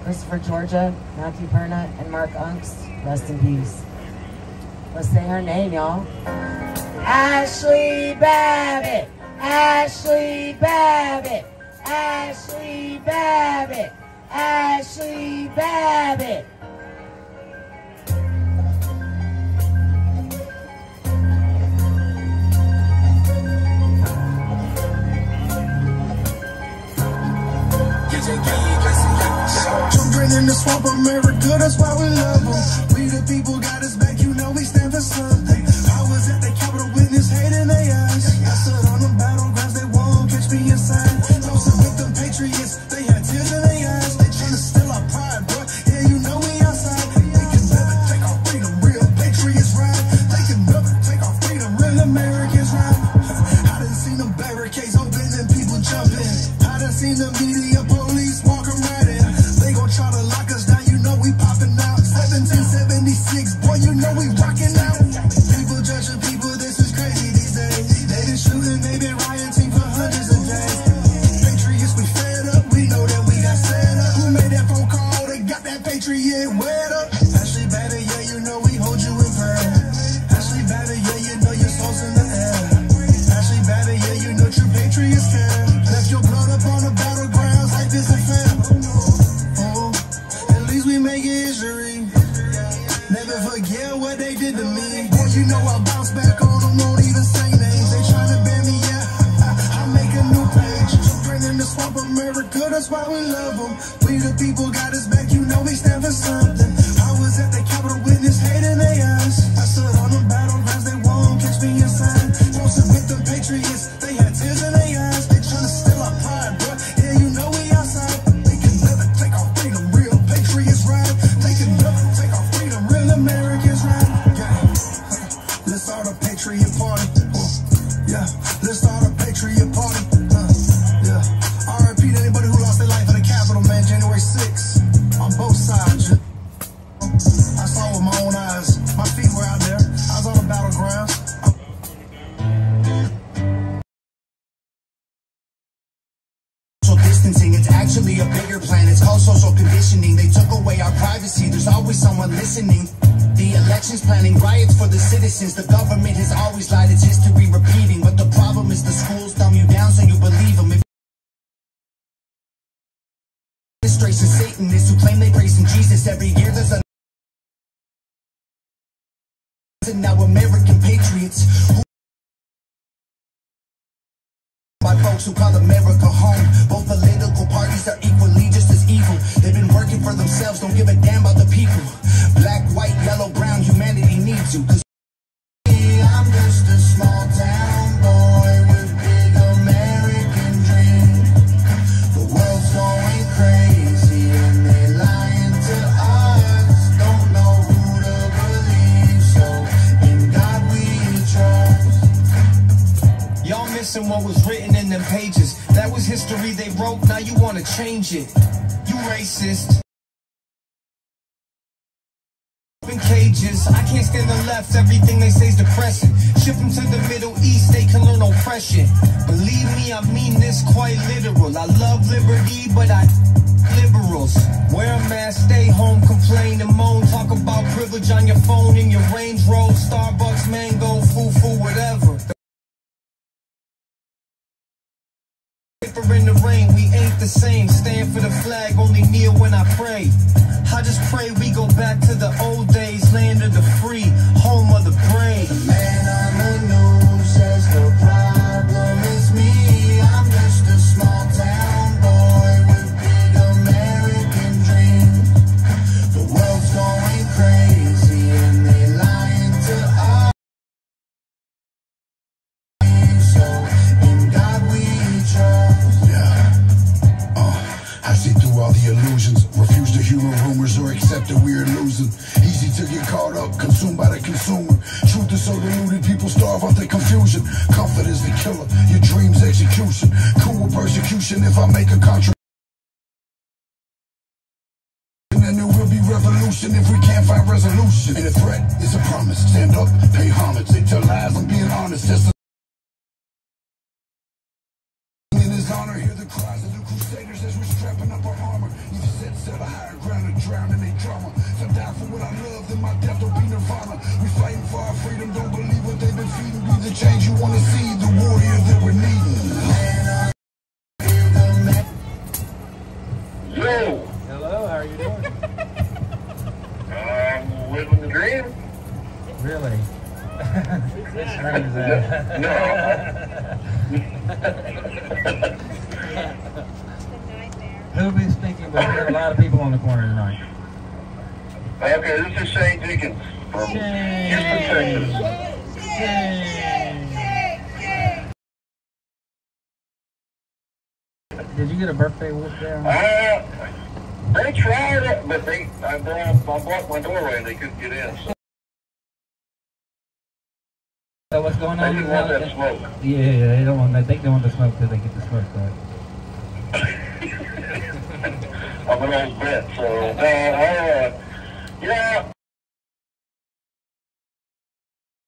Speaker 13: Christopher Georgia, Matthew Perna, and Mark Unks, rest in peace. Let's say her name, y'all. Ashley Babbitt, Ashley Babbitt, Ashley Babbitt, Ashley Babbitt.
Speaker 2: Children in the swamp of America, that's why we love them. We the people got us back, you know we stand for something. I was at the Capitol, witness hate in their eyes. I stood on the battlegrounds, they won't catch me inside. Closer with them patriots, they had tears in their eyes. They tryna steal our pride, bro. Yeah, you know we outside. They can never take our freedom, real patriots ride. They can never take our freedom, real Americans ride. I done seen them barricades open and people jumping. I done seen the media police walking right in. They gon' try to lock us down, you know we popping out. 1776, boy, you know we rocking out. People judging people, this is crazy these days. They been shooting, they been rioting for hundreds of days. Patriots, we fed up, we know that we got set up. Who made that phone call that got that patriot wet up? Ashley Babbitt, yeah, you know we hold you in prayer. Ashley Babbitt, yeah, you know your soul's in the air. Ashley Babbitt, yeah, you know true patriots care. Left your blood up on the battlegrounds, life isn't fair. We make history. Never forget what they did to me. Boy, you know I bounce back on them, won't even say names. They tryna ban me, yeah. I make a new page. Children in the swamp of America, that's why we love them. We the people got us back, you know we stand for something. I was at the Capitol, witness hate in their eyes. I stood on the battlegrounds, they won't catch me inside. Closer with them patriots, they had tears in their eyes. They tryna steal our pride, bro. Yeah, you know we outside. They can never take our freedom, real patriots ride. They can never take our freedom, real Americans ride. Yeah. Let's start a patriot party. Yeah, let's start a patriot party. Yeah. R.I.P. to anybody who lost their life at the Capitol, man. January 6th, on both sides. I saw with my own eyes. My feet were out there. I was on the battlegrounds. Distancing, it's actually a bigger plan. It's called social conditioning. They took away our privacy. There's always someone listening. The elections planning riots for the citizens. The government has always lied. It's history repeating. But the problem is the schools dumb you down so you believe them. Administration Satanists who claim they praise in Jesus. Every year there's a now American patriots who my folks who call America home. Both political parties are equally just as evil. They've been working for themselves, don't give a damn about the people. Black, white, yellow, brown, humanity needs you. 'Cause I'm just a small town boy with big American dreams. The world's going crazy and they lying to us. Don't know who to believe, so in God we trust. Y'all missing what was written in them pages. That was history they wrote, now you wanna change it. You racist. In cages, I can't stand the left, everything they say is depressing. Ship them to the Middle East, they can learn oppression. Believe me, I mean this quite literal. I love liberty, but I liberals. Wear a mask, stay home, complain and moan. Talk about privilege on your phone in your Range Rover, Starbucks, mango, foo-foo, whatever. In the rain, we ain't the same. Stand for the flag, only kneel when I pray. I just pray we go back to the old days, land of the free, home of the brave. The man on the news says the problem is me. I'm just a small town boy with big American dreams. The world's going crazy and they lying to us. So in God we trust. I see through all the
Speaker 14: illusions. Refuse to humor rumors or accept that we're losing. Easy to get caught up, consumed by the consumer. Truth is so diluted, people starve off their confusion. Comfort is the killer, your dreams execution. Cool with persecution if I make a contribution. And there will be revolution if we can't find resolution. And a threat is a promise. Stand up, pay homage. They tell lies, I'm being honest. Just in his honor, hear the cries of the crusaders as we're strapping up our armor. Either set a higher ground or drown in their drama. If I die for what I love, then my death will be nirvana. We fighting for our freedom, don't believe what they've been feeding. Be the change you want to see, the warrior that we're needing.
Speaker 15: Yo!
Speaker 10: Hello, how are you doing?
Speaker 15: I'm living the dream.
Speaker 10: Really? Which dream is that?
Speaker 15: No.
Speaker 10: Who'll be speaking? We've got a lot of people on the corner tonight.
Speaker 15: Okay, this is Shane Deacons from Houston, Texas.
Speaker 10: Did you get a birthday wolf down?
Speaker 15: They tried it, but I blocked my doorway and they couldn't get in.
Speaker 10: So what's going on?
Speaker 15: They didn't want that smoke.
Speaker 10: Yeah, they don't want. I think they want the smoke till they get the smoke started.
Speaker 15: I'm an old vet, so yeah.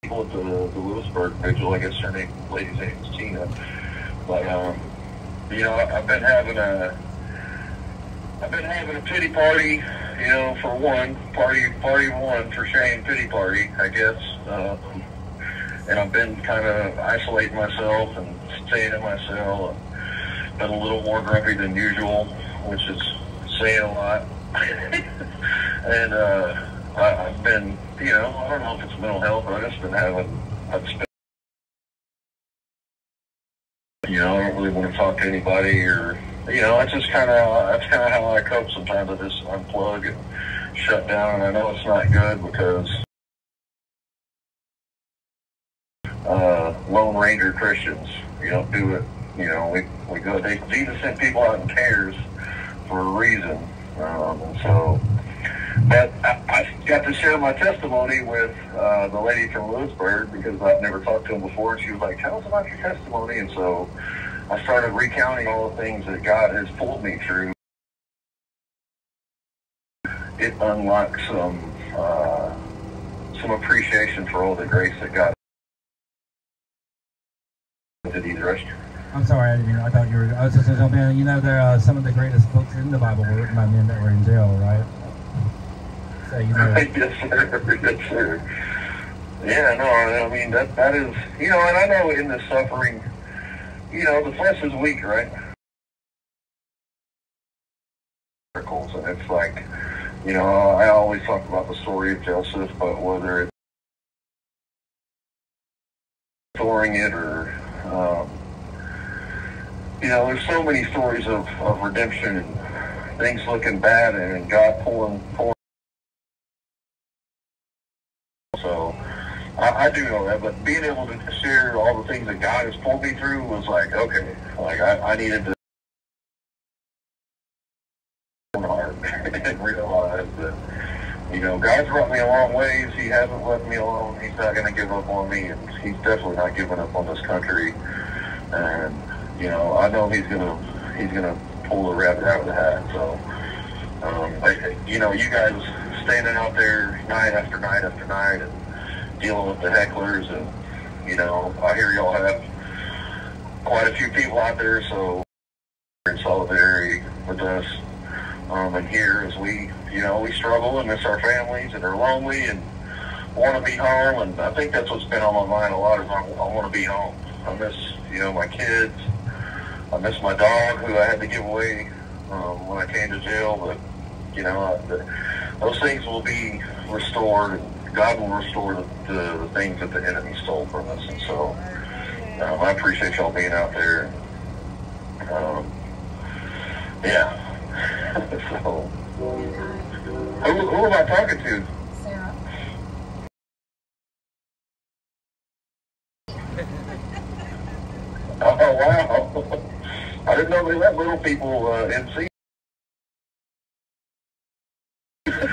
Speaker 15: People at the Lewisburg vigil, I guess her lady's name is Tina, but you know, I've been having a pity party, you know, for one party one for Shane, pity party, I guess, and I've been kind of isolating myself and staying in my cell. I've been a little more grumpy than usual, which is saying a lot. And I've been, you know, I don't know if it's mental health, but I've just been you know, I don't really want to talk to anybody, or, you know, that's kind of how I cope sometimes. I just unplug and shut down, and I know it's not good because Lone Ranger Christians, you don't do it, you know, we go, Jesus sent people out in pairs for a reason, and so, but I got to share my testimony with the lady from Lewisburg because I've never talked to him before, and she was like, tell us about your testimony, and so I started recounting all the things that God has pulled me through. It unlocks some appreciation for all the grace that God did these rescues.
Speaker 10: I'm sorry, I didn't mean. I thought you were. I was just going to jump in. You know, there are some of the greatest books in the Bible were written by men that were in jail, right? So you know.
Speaker 15: Yes, sir. Yes, sir. Yeah, no, I mean that is, you know, and I know in the suffering, you know, the flesh is weak, right? And it's like, you know, I always talk about the story of Joseph, but whether it's storing it or, you know, there's so many stories of redemption and things looking bad and God pulling. So I do know that, but being able to share all the things that God has pulled me through was like, okay, like I needed to heart and realize that, you know, God's brought me a long ways. He hasn't left me alone. He's not going to give up on me, and he's definitely not giving up on this country. And, you know, I know he's gonna pull the rabbit out of the hat. So, you know, you guys standing out there night after night after night and dealing with the hecklers, and, you know, I hear y'all have quite a few people out there, so in solidarity with us. And here as we, you know, we struggle and miss our families and are lonely and want to be home, and I think that's what's been on my mind a lot is I want to be home. I miss, you know, my kids. I miss my dog who I had to give away when I came to jail, but, you know, those things will be restored, and God will restore the things that the enemy stole from us. And so I appreciate y'all being out there. Yeah. So, who am I talking to?
Speaker 13: Sarah.
Speaker 15: Oh, wow. I didn't know they let little people MC.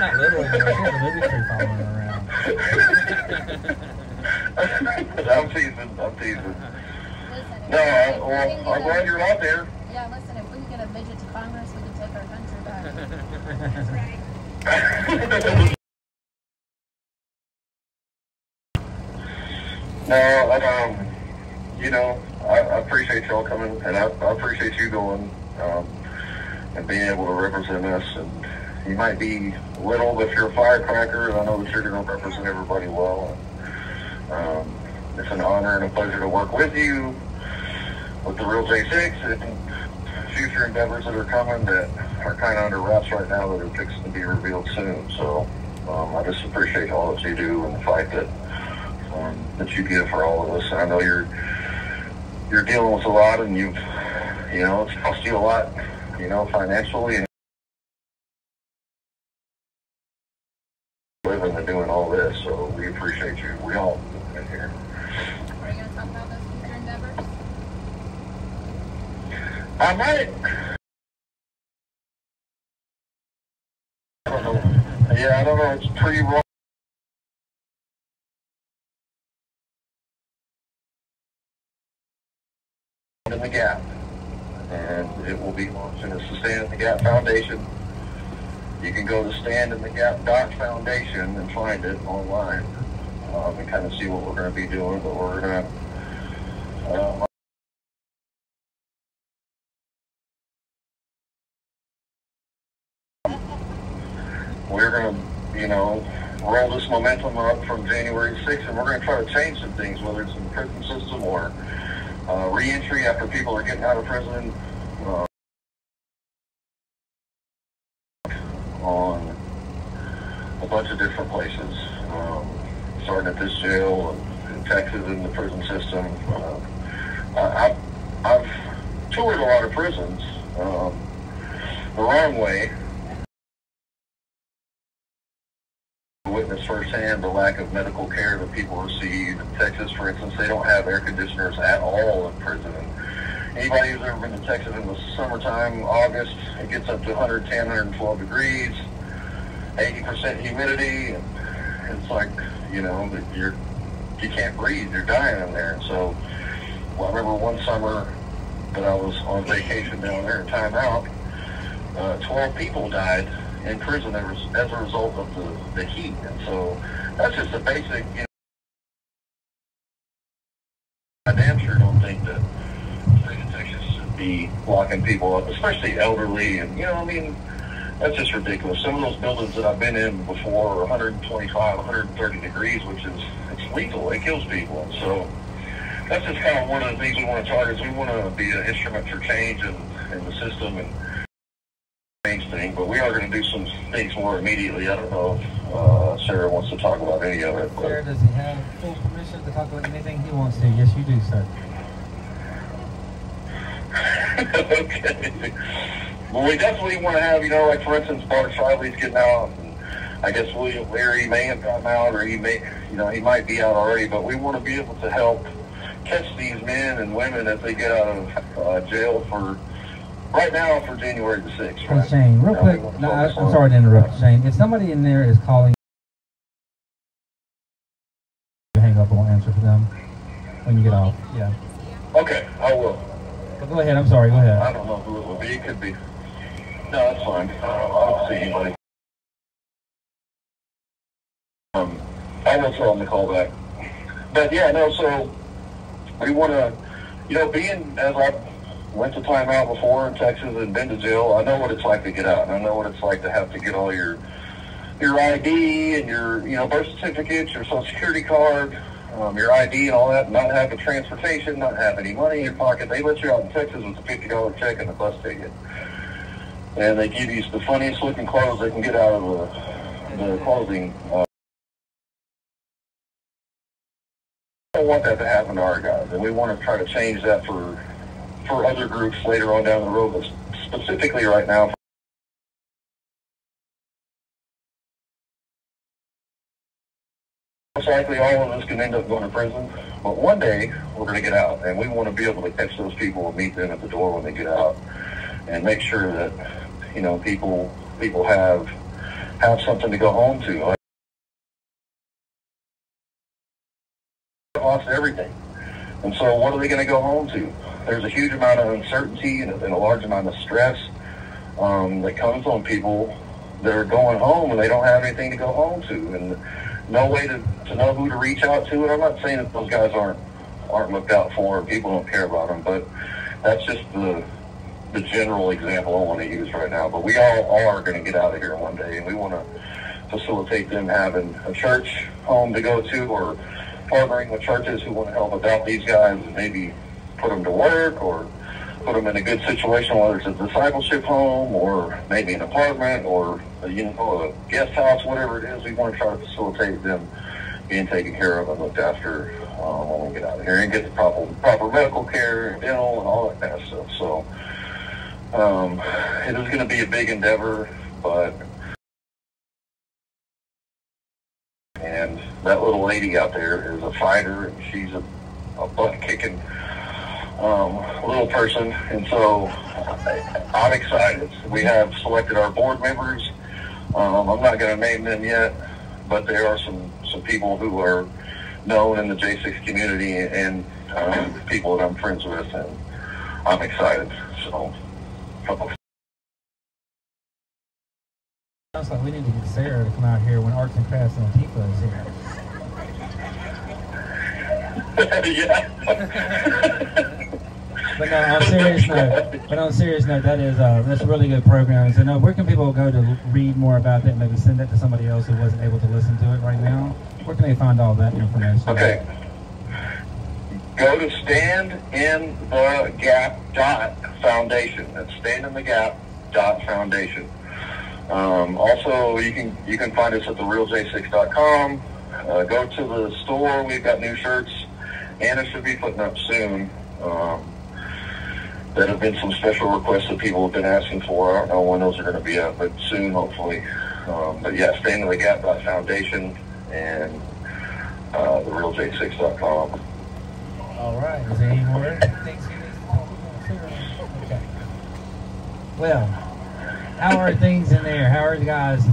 Speaker 10: not little anymore. She has a movie crew following her around.
Speaker 15: I'm teasing. No, well, I'm glad you're out there.
Speaker 11: Yeah, listen, if we can get a midget to Congress, we can take our country back.
Speaker 15: That's right. No, you know, I appreciate y'all coming, and I appreciate you going and being able to represent us. And you might be little, but if you're a firecracker, I know that you're going to represent everybody well. It's an honor and a pleasure to work with you, with the real J6, and future endeavors that are coming that are kind of under wraps right now that are fixing to be revealed soon. So I just appreciate all that you do and the fight that you give for all of us. And I know you're dealing with a lot, and you know, it's cost you a lot, you know, financially, and living and doing all this. So we appreciate you. We all in here.
Speaker 11: Are you going to talk about those future endeavors?
Speaker 15: I might. I don't know. Yeah, I don't know. It's pretty raw. In the Gap, and it will be launched, and it's the Stand in the Gap Foundation. You can go to standinthegap.foundation and find it online and kind of see what we're going to be doing. But we're going to, you know, roll this momentum up from January 6th, and we're going to try to change some things, whether it's in the prison system or re-entry after people are getting out of prison, on a bunch of different places, starting at this jail in Texas in the prison system. I've toured a lot of prisons the wrong way. Witness firsthand the lack of medical care that people receive. In Texas, for instance, they don't have air conditioners at all in prison. Anybody who's ever been to Texas in the summertime, August, it gets up to 110, 112 degrees, 80% humidity, and it's like, you know, you can't breathe, you're dying in there. And so, well, I remember one summer that I was on vacation down there in timeout, 12 people died in prison as a result of the heat. And so that's just a basic, you know, I damn sure don't think that the state of Texas should be locking people up, especially elderly. And, you know, I mean, that's just ridiculous. Some of those buildings that I've been in before are 125, 130 degrees, which is, it's lethal. It kills people. And so that's just kind of one of the things we want to target. Is we want to be an instrument for change in the system and change thing, but we are going to do some things more immediately. I don't know if Sarah wants to talk about any of it.
Speaker 10: Sarah, does he have full permission to talk about anything he wants to? Yes, you do, sir.
Speaker 15: Okay. Well, we definitely want to have, you know, like for instance, Bart Shively's getting out, and I guess William Leary may have gotten out, or he may, you know, he might be out already, but we want to be able to help catch these men and women as they get out of jail for right now for January the 6th. Right?
Speaker 10: Hey, Shane, real quick, no, I'm sorry to interrupt, Shane. If somebody in there is calling, hang up, I won't answer for them when you get off. Yeah.
Speaker 15: Okay, I will.
Speaker 10: But go ahead, I'm sorry, go ahead.
Speaker 15: I don't know who it will be. It could be. No, that's fine. I don't see anybody. I will tell them to call back. But yeah, no, so we want to, you know, being as I went to timeout before in Texas and been to jail, I know what it's like to get out. And I know what it's like to have to get all your ID and your, you know, birth certificate, your social security card, your ID and all that, not have a transportation, not have any money in your pocket. They let you out in Texas with a $50 check and a bus ticket. And they give you the funniest looking clothes they can get out of the clothing. I don't want that to happen to our guys, and we want to try to change that for other groups later on down the road, but specifically right now. Most likely all of us can end up going to prison, but one day we're going to get out, and we want to be able to catch those people and meet them at the door when they get out, and make sure that, you know, people have have something to go home to. Lost everything. And so what are they going to go home to? There's a huge amount of uncertainty and a large amount of stress that comes on people that are going home and they don't have anything to go home to, and no way to know who to reach out to. And I'm not saying that those guys aren't looked out for, or people don't care about them, but that's just the general example I want to use right now. But we all are going to get out of here one day, and we want to facilitate them having a church home to go to, or partnering with churches who want to help adopt these guys and maybe put them to work or put them in a good situation, whether it's a discipleship home or maybe an apartment or a guest house, whatever it is. We want to try to facilitate them being taken care of and looked after when we get out of here, and get the proper medical care and dental and all that kind of stuff. So it is going to be a big endeavor, and that little lady out there is a fighter, and she's a butt-kicking little person, and so I'm excited. We have selected our board members. I'm not going to name them yet, but there are some people who are known in the J6 community and people that I'm friends with, and I'm excited. So,
Speaker 10: sounds like we need to get Sarah to come out here when Arts and Crafts and Antifa is here.
Speaker 15: Yeah.
Speaker 10: But no, on a serious note, that's a really good program. So, no, where can people go to read more about that? Maybe send that to somebody else who wasn't able to listen to it right now. Where can they find all that information?
Speaker 15: Okay. Go to standinthegap.foundation. That's standinthegap.foundation. Also, you can find us at therealj6.com. Go to the store. We've got new shirts. Anna should be putting up soon. That have been some special requests that people have been asking for. I don't know when those are going to be up, but soon, hopefully. But yeah, standinthegap.foundation and therealj6.com.
Speaker 10: All right. Is there any more things you need to talk about? Okay. Well, how are things in there? How are the guys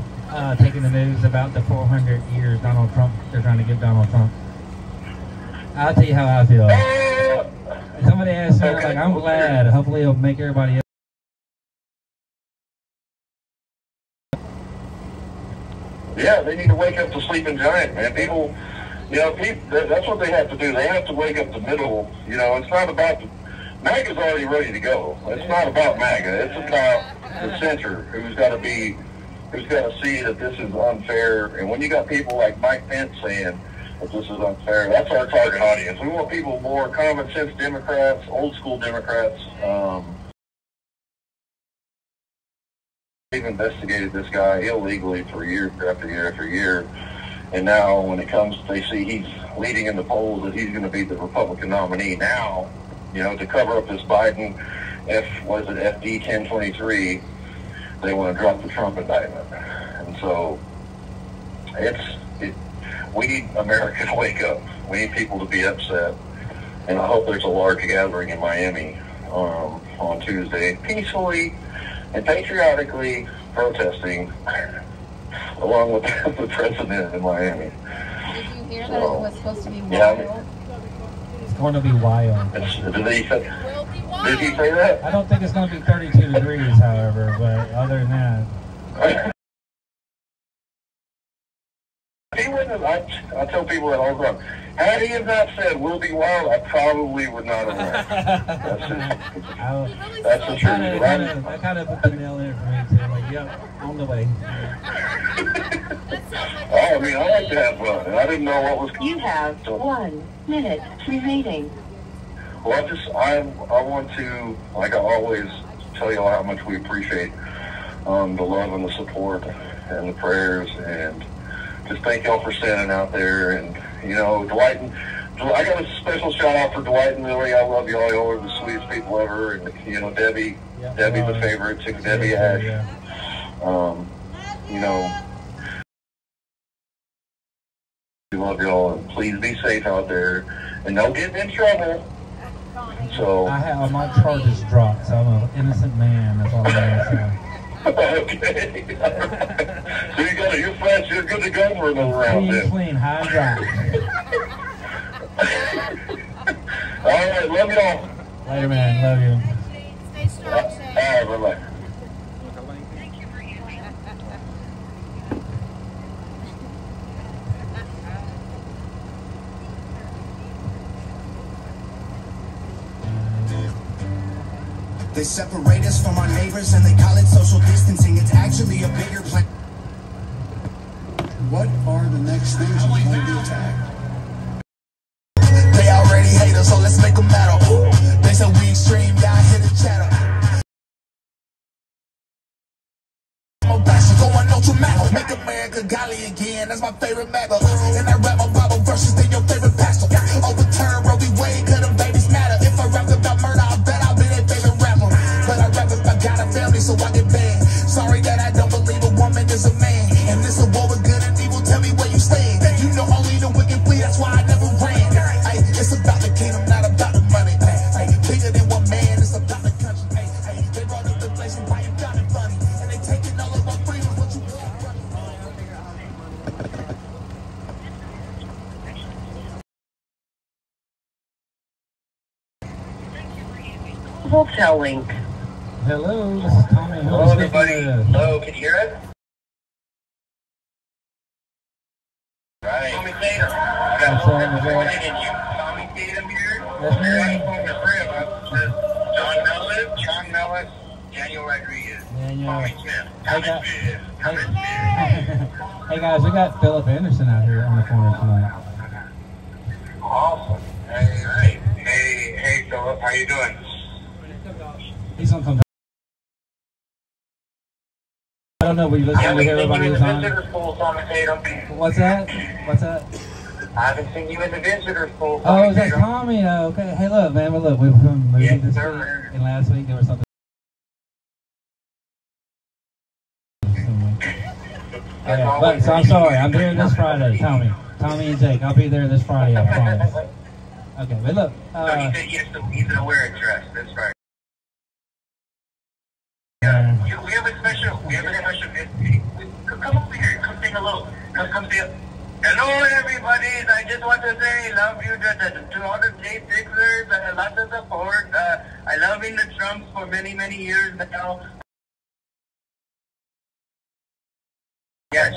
Speaker 10: taking the news about the 400 years Donald Trump? They're trying to give Donald Trump. I'll tell you how I feel. Somebody asked me, I'm like, I'm glad. Hopefully it'll make everybody else.
Speaker 15: Yeah, they need to wake up the sleeping giant, man. People, that's what they have to do. They have to wake up the middle. It's not about MAGA's already ready to go. It's not about MAGA. It's about the center who's got to see that this is unfair. And when you got people like Mike Pence saying that this is unfair, that's our target audience. We want people more common sense Democrats, old school Democrats. They've investigated this guy illegally for year after year after year, and now when it comes, they see he's leading in the polls that he's going to be the Republican nominee now. To cover up this Biden FD 1023, they want to drop the Trump indictment, and so we need America to wake up. We need people to be upset, and I hope there's a large gathering in Miami on Tuesday, peacefully and patriotically protesting along with the president in Miami.
Speaker 11: Did you hear that it was supposed to be wild?
Speaker 15: Yeah,
Speaker 10: it's going to be wild.
Speaker 15: Did he say that?
Speaker 10: I don't think it's going to be 32 degrees, however, but other than that.
Speaker 15: He wouldn't have, I tell people that all the time. Had he have not said, "We'll be wild," I probably would not have laughed. That's the truth.
Speaker 10: That kind of put the nail in it for me, too. Like, yep, on the way.
Speaker 15: I like to have fun, and I didn't know what was...
Speaker 16: You have 1 minute remaining.
Speaker 15: Well, I want to, like I always tell you all how much we appreciate the love and the support and the prayers, and just thank y'all for standing out there. And, Dwight, I got a special shout out for Dwight and Lily. I love y'all. Y'all are the sweetest people ever. And, Debbie, Debbie's a favorite. Debbie Ash. We love y'all, and please be safe out there, and don't get in trouble. So
Speaker 10: I have my charges dropped, so I'm an innocent man. That's all I'm going to say.
Speaker 15: Okay. So you got right, you're good to go for another round.
Speaker 10: Clean, high and dry.
Speaker 15: All right, love y'all.
Speaker 10: Later, man. Love you.
Speaker 7: Stay strong, Shay.
Speaker 15: All right, bye-bye.
Speaker 2: They separate us from our neighbors and they call it social distancing. It's actually a bigger plan.
Speaker 14: What are the next things that might be attacked?
Speaker 2: They already hate us, so let's make them matter. They said we extreme, y'all hear the chatter. Going no dramatic, make America golly again. That's my favorite MAGA. And I rap my Bible verses, then your favorite pastor. Overturn Roe v. Wade, 'cause them babies matter. If I rap about murder, I bet I'll be their favorite rapper. But I rap if I got a family, so I get banned. Sorry that I don't believe a woman is a man. And this a war with good and evil. Tell me where you stand. You know only the wicked flee. That's why I never ran. Ay, it's about the kingdom, not about the money. Ay, bigger than one man. It's about the country. Ay, they brought up the place and why you got it funny. And they taking all of our freedom. What you want?
Speaker 16: Hotel link.
Speaker 10: Hello, this is Tommy.
Speaker 15: Hello, everybody. Hello, can you hear us? Right. Tommy Tatum.
Speaker 10: What's up, my boy?
Speaker 15: Tommy Tatum here.
Speaker 10: That's me.
Speaker 15: John Mellis, Daniel Rodriguez, Tommy Smith,
Speaker 10: Hey guys, we got Philip Anderson out here on the corner tonight.
Speaker 15: Awesome. Hey, Philip, how you doing?
Speaker 10: He's on some. I don't know, we listen to everybody who's on. What's that? What's that?
Speaker 15: I haven't seen you in the visitors pool.
Speaker 10: Oh, is that Tommy? Okay. Hey, look, man. Well, look, we were from movie this week, and last week there was something. Yeah, but so I'm sorry. I'm there this Friday, Tommy and Jake. I'll be there this Friday. I promise. Okay, but look.
Speaker 15: No, he's gonna wear a dress. That's right.
Speaker 10: Yeah.
Speaker 15: We have a special visit. Come over here. Come say hello. Come say. Hello, everybody. I just want to say, love you to all the J6ers. Lots of support. I love in the Trumps for many, many years now. Yeah,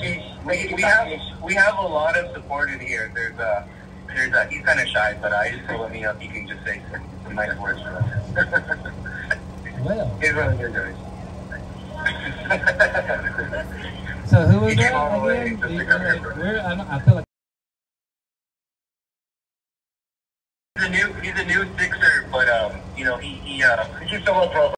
Speaker 15: we have a lot of support in here. He's kind of shy, but I just told him, he can just say some nice words for us.
Speaker 10: Well,
Speaker 15: he's really good, guys.
Speaker 10: So who was that again? I feel like
Speaker 15: he's a new Sixer, but he's still up for.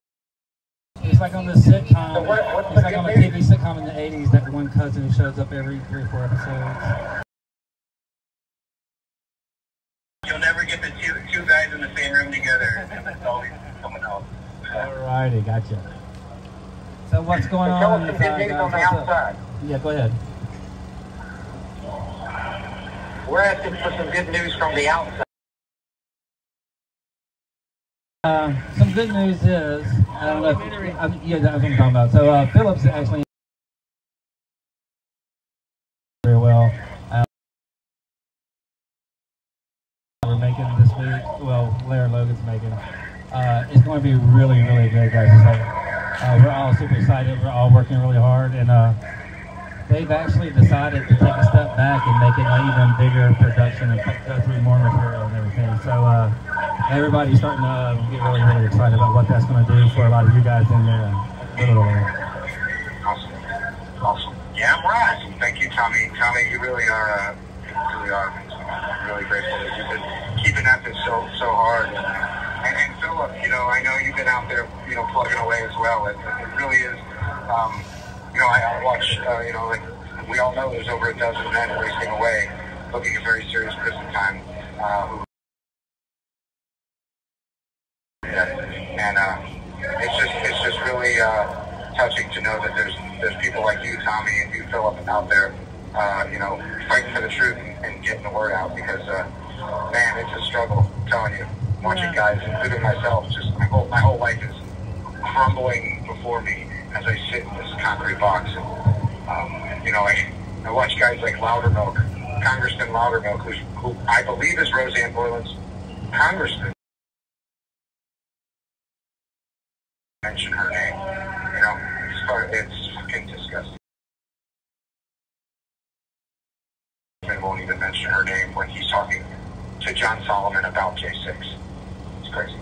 Speaker 10: It's like on the sitcom. It's like on a TV sitcom in the '80s. That one cousin who shows up every 3 or 4 episodes.
Speaker 15: You'll never get the two guys in the same room together. It's always someone else.
Speaker 10: Alrighty, gotcha. So what's going on inside, guys?
Speaker 15: On the outside.
Speaker 10: Yeah, go ahead.
Speaker 15: We're asking for some good news from the outside.
Speaker 10: Some good news is, I don't know if, yeah, that's what I'm talking about. So Phillips actually very well. We're making this week, well, Larry Logan's making. It's going to be really, really good, guys. We're all super excited. We're all working really hard, and they've actually decided to take a step back and make it an even bigger production and go through more material and everything. So everybody's starting to get really, really excited about what that's going to do for a lot of you guys in there. Literally.
Speaker 15: Awesome. Yeah, I'm right. Thank you, Tommy. Tommy, you really are. I'm really grateful that you've been keeping at this so hard. And Philip, I know you've been out there, plugging away as well. It really is. I watch. Like we all know, there's over a dozen men wasting away, looking at very serious prison time. It's just really touching to know that there's people like you, Tommy, and you, Philip, out there, fighting for the truth and getting the word out. Because, man, it's a struggle. I'm telling you, watching guys, including myself, just my whole life is crumbling before me as I sit in this concrete box. And
Speaker 17: I watch guys like Loudermilk, Congressman Loudermilk, who I believe is Roseanne Boylan's congressman. Mention her name. You know, it's fucking disgusting. They won't even mention her name when he's talking to John Solomon about J6. It's crazy.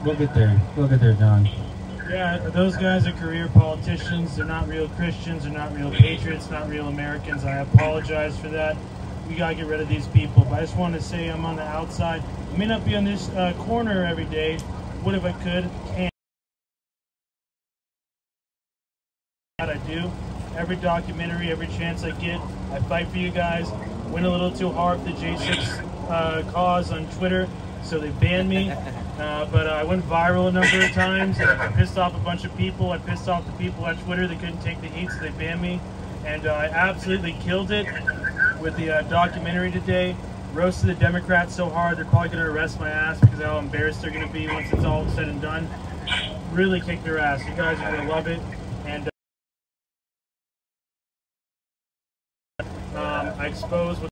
Speaker 10: We'll get there. We'll get there, John.
Speaker 5: Yeah, those guys are career politicians. They're not real Christians. They're not real patriots, not real Americans. I apologize for that. We got to get rid of these people. But I just want to say I'm on the outside. I may not be on this corner every day. What if I could? And I do. Every documentary, every chance I get, I fight for you guys. Went a little too hard for the J6 cause on Twitter, so they banned me. But I went viral a number of times, and I pissed off a bunch of people. I pissed off the people at Twitter. They couldn't take the heat, so they banned me. And I absolutely killed it with the documentary today. Roasted the Democrats so hard, they're probably going to arrest my ass because of how embarrassed they're going to be once it's all said and done. Really kick their ass. You guys are going to love it. And I exposed what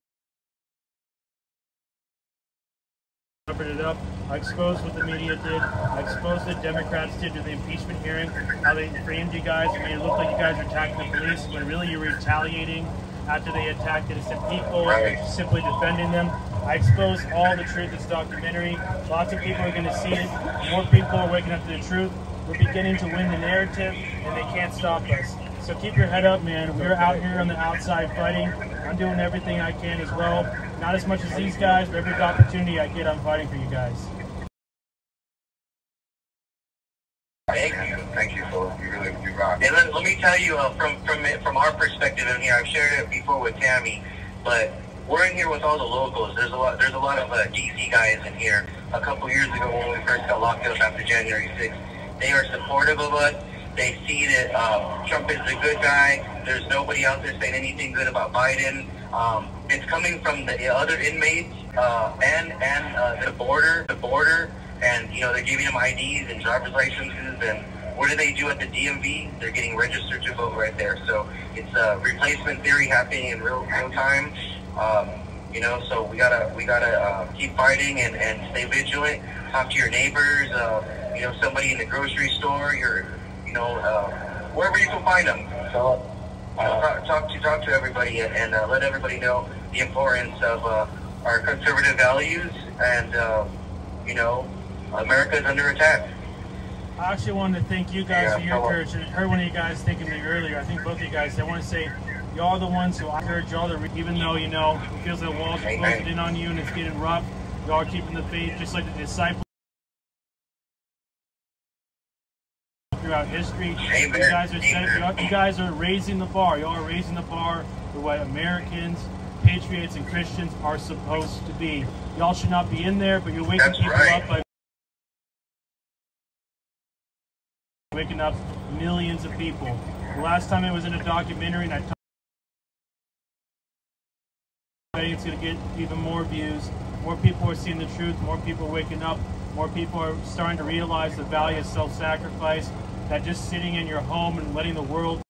Speaker 5: it up. I exposed what the media did. I exposed what the Democrats did to the impeachment hearing, how they framed you guys and made it look like you guys were attacking the police, when really you're retaliating after they attacked innocent people and simply defending them. I exposed all the truth in this documentary. Lots of people are going to see it. More people are waking up to the truth. We're beginning to win the narrative, and they can't stop us. So keep your head up, man. We're out here on the outside fighting. I'm doing everything I can as well. Not as much as these guys, but every opportunity I get, I'm fighting for you guys.
Speaker 17: Thank you, Philip. You really rock. And let me tell you, from our perspective in here, I've shared it before with Tammy, but we're in here with all the locals. There's a lot of DC guys in here. A couple years ago, when we first got locked up after January 6th, they are supportive of us. They see that Trump is a good guy. There's nobody out there saying anything good about Biden. It's coming from the other inmates and the border, and you know they're giving them IDs and driver's licenses. And what do they do at the DMV? They're getting registered to vote right there. So it's a replacement theory happening in real time. You know, so we gotta keep fighting and stay vigilant. Talk to your neighbors. You know, somebody in the grocery store. Wherever you can find them. So talk to everybody and let everybody know the importance of our conservative values, and you know, America is under attack.
Speaker 5: I actually wanted to thank you guys for your courage. I heard one of you guys thanking me earlier. I think both of you guys. I want to say y'all are the ones who I encourage y'all to, even though, you know, it feels like walls are closing in on you and it's getting rough, y'all are keeping the faith just like the disciples throughout history. You guys are you guys are raising the bar. Y'all are raising the bar for what Americans, patriots, and Christians are supposed to be. Y'all should not be in there, but you're waking people up by waking up millions of people. The last time it was in a documentary, and I talked about it's going to get even more views. More people are seeing the truth. More people are waking up. More people are starting to realize the value of self-sacrifice. That just sitting in your home and letting the world,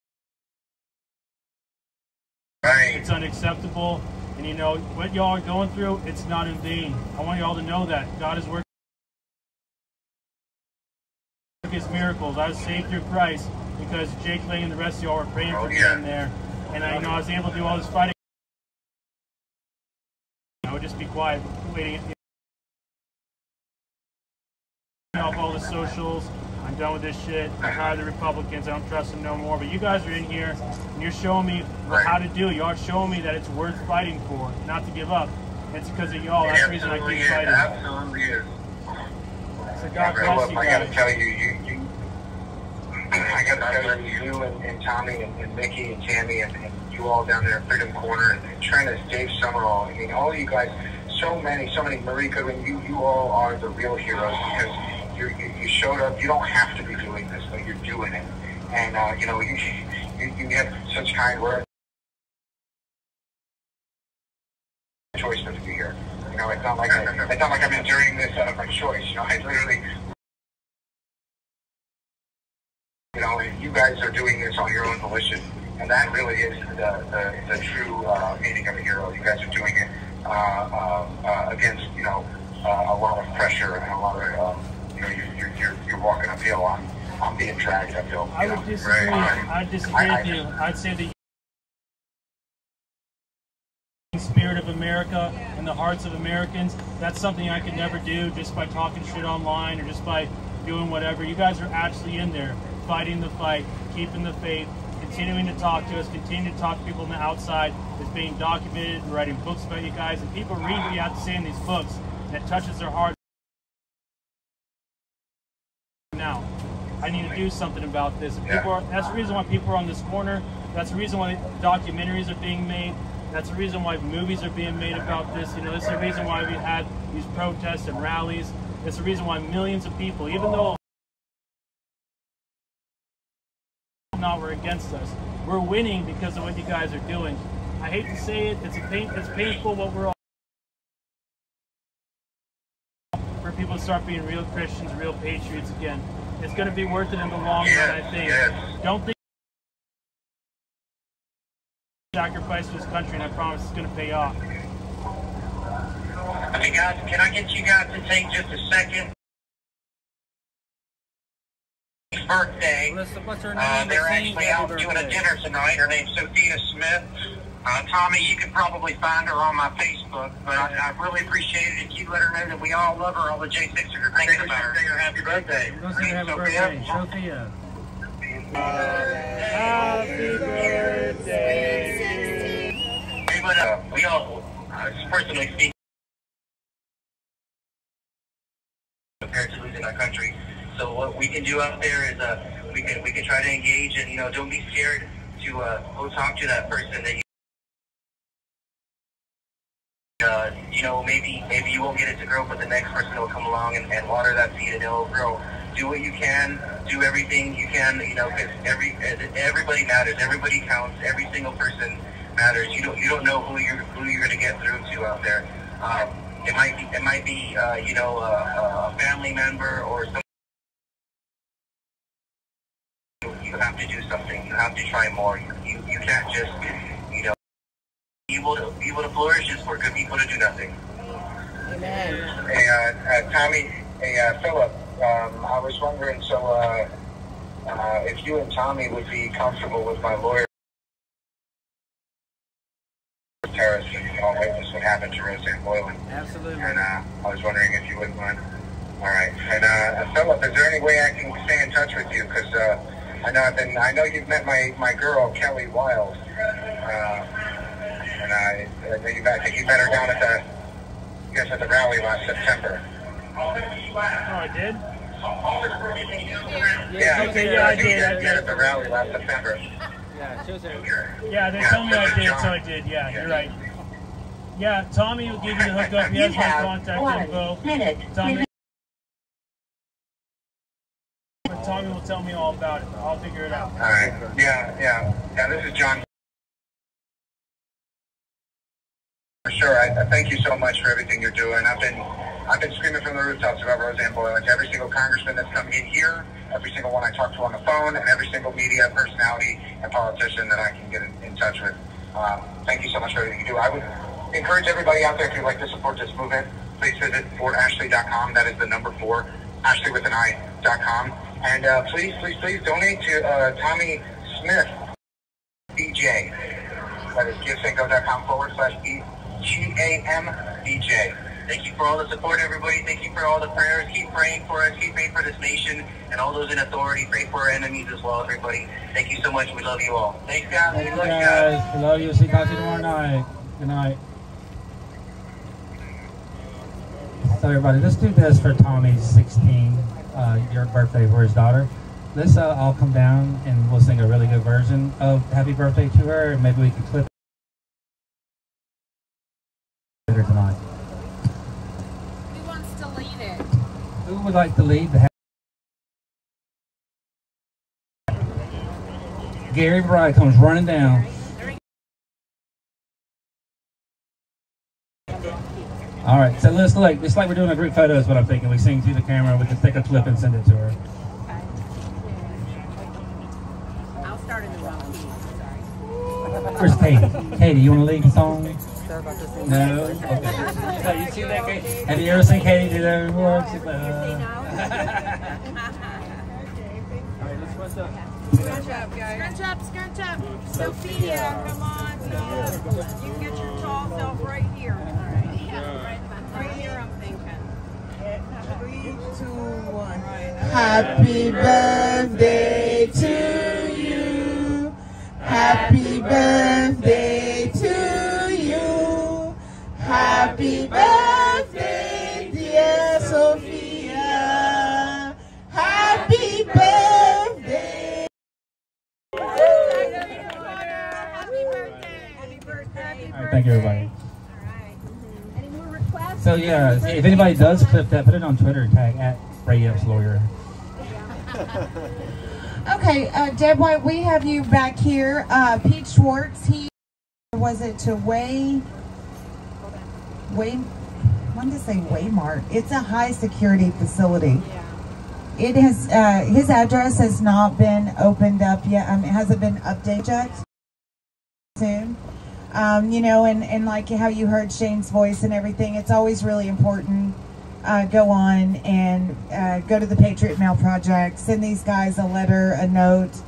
Speaker 5: it's unacceptable. And you know what y'all are going through, it's not in vain. I want y'all to know that God is working His miracles. I was saved through Christ because Jake Lang and the rest of y'all were praying for me in there, and I was able to do all this fighting. I would just be quiet, waiting off all the socials. I'm done with this shit. I'm tired of the Republicans. I don't trust them no more. But you guys are in here, and you're showing me how to do it. Y'all are showing me that it's worth fighting for, not to give up. It's because of y'all. That's the reason I keep fighting.
Speaker 17: Absolutely is.
Speaker 5: So God bless you guys.
Speaker 17: I gotta tell you, and Tommy and Mickey and Tammy and you all down there at Freedom Corner and Trent, Dave Summerall. I mean, all you guys, so many, Marika, and you all are the real heroes because you showed up. You don't have to be doing this, but you're doing it. And, you know, you have such kind words. Choice but to be here. You know, it's not like I'm enduring this out of my choice. You know, I literally, you know,
Speaker 15: you guys are doing this on your own volition, and that really is the true meaning of a hero. You guys are doing it against, you know, a lot of pressure and a lot of, you know, you're walking uphill. I'm being dragged uphill.
Speaker 5: I would disagree. I'd disagree with you. I'd say the spirit of America and the hearts of Americans, that's something I could never do just by talking shit online or just by doing whatever. You guys are actually in there fighting the fight, keeping the faith, continuing to talk to us, continuing to talk to people on the outside. It's being documented. We're writing books about you guys, and people read what you have to say in these books, and it touches their heart. Now, I need to do something about this. That's the reason why people are on this corner. That's the reason why documentaries are being made. That's the reason why movies are being made about this. You know, this is the reason why we had these protests and rallies. It's the reason why millions of people, even though not were against us, we're winning because of what you guys are doing. I hate to say it, it's painful what we're all for people to start being real Christians, real patriots again. It's going to be worth it in the long run, I think. Don't think sacrifice to this country, and I promise it's going to pay off.
Speaker 17: I mean, guys, can I get you guys to take just a second? Birthday.
Speaker 10: What's her name?
Speaker 17: They're actually out doing a dinner tonight. Her name's Sophia Smith. Tommy, you can probably find her on my Facebook, but I really appreciate it if you let her know that we all love her, all the J6ers are thinking about her. Happy birthday.
Speaker 10: We're going to have a birthday. Sophia.
Speaker 5: Happy birthday.
Speaker 17: But we all, personally speaking, compared to losing our country. So what we can do out there is we can try to engage, and, you know, don't be scared to go talk to that person that you know, maybe you won't get it to grow, but the next person will come along and water that seed and it'll grow. Do what you can, do everything you can, you know, because everybody matters, everybody counts, every single person matters. You don't know who you're going to get through to out there. It might be you know, a family member or something. You have to do something. You have to try more. You can't just, you know, evil to flourish is for good people to do nothing.
Speaker 13: Amen.
Speaker 15: Hey, Tommy, hey, Philip, I was wondering, so if you and Tommy would be comfortable with my lawyer terrorists and all witness what happened to Roseanne Boylan.
Speaker 10: Absolutely.
Speaker 15: And I was wondering if you wouldn't mind. All right. And Philip, is there any way I can stay in touch with you? Because I know you've met my girl Kelly Wild, and I think you met her down at the rally last September.
Speaker 5: Oh, I did?
Speaker 15: Yeah,
Speaker 5: I did.
Speaker 15: At the rally last September.
Speaker 5: Yeah, they told me I did, so I did. Yeah, you're right. Yeah, Tommy will give you the hookup. He has my contact info. Tommy will tell me all about it. I'll figure it out.
Speaker 15: All right. Yeah. This is John. For sure. I thank you so much for everything you're doing. I've been screaming from the rooftops about Roseanne Boylan to every single congressman that's come in here, every single one I talk to on the phone, and every single media personality and politician that I can get in touch with. Thank you so much for everything you do. I would encourage everybody out there, if you'd like to support this movement, please visit forashley.com. That is the number 4, Ashley with an I.com. And please donate to Tommy Smith, DJ. That is giveandgo.com/GAMBJ.
Speaker 17: Thank you for all the support, everybody. Thank you for all the prayers. Keep praying for us. Keep praying for this nation and all those in authority. Pray for our enemies as well, everybody. Thank you so much. We love you all. Thanks, guys.
Speaker 10: Thank you, guys. We love you. See you tomorrow night. Good night. So, everybody, let's do this for Tommy's 16-year birthday for his daughter. Let's all come down and we'll sing a really good version of Happy Birthday to her, and maybe we can clip it tonight.
Speaker 7: Who wants to lead it?
Speaker 10: Who would like to lead the Gary Bride comes running down. All right, so let's look. It's like we're doing a group photo is what I'm thinking. We sing to the camera. We can take a clip and send it to her. Where's Katie? Katie, you want to lead the song? No? Okay. So you see that, Katie? Have you ever seen Katie do that before? She's like,
Speaker 7: Scrunch up, guys. Scrunch up, scrunch up. Sophia, come on. You can get your tall self right here. Right here, I'm thinking.
Speaker 6: 3, 2, 1. Happy birthday to you. Happy birthday to you. Happy birthday, dear Sophia. Happy birthday.
Speaker 10: all right, thank you, everybody. So yeah, if anybody does clip that, put it on Twitter and tag @RayEpsLawyer.
Speaker 6: Okay, Deb White, we have you back here. Pete Schwartz, he was it to Waymart. It's a high security facility. It has his address has not been opened up yet. It hasn't been updated yet. Soon. You know, and like how you heard Shane's voice and everything, it's always really important. Go on and go to the Patriot Mail Project. Send these guys a letter, a note.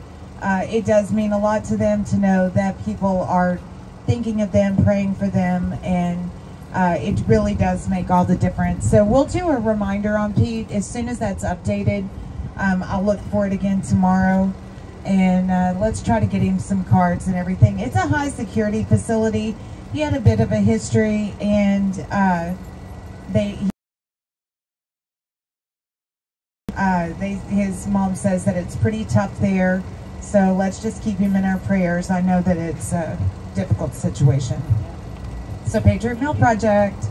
Speaker 6: It does mean a lot to them to know that people are thinking of them, praying for them, and it really does make all the difference. So we'll do a reminder on Pete as soon as that's updated. I'll look for it again tomorrow. And let's try to get him some cards and everything. It's a high security facility. He had a bit of a history, and his mom says that it's pretty tough there. So let's just keep him in our prayers. I know that it's a difficult situation. So Patriot Mail Project.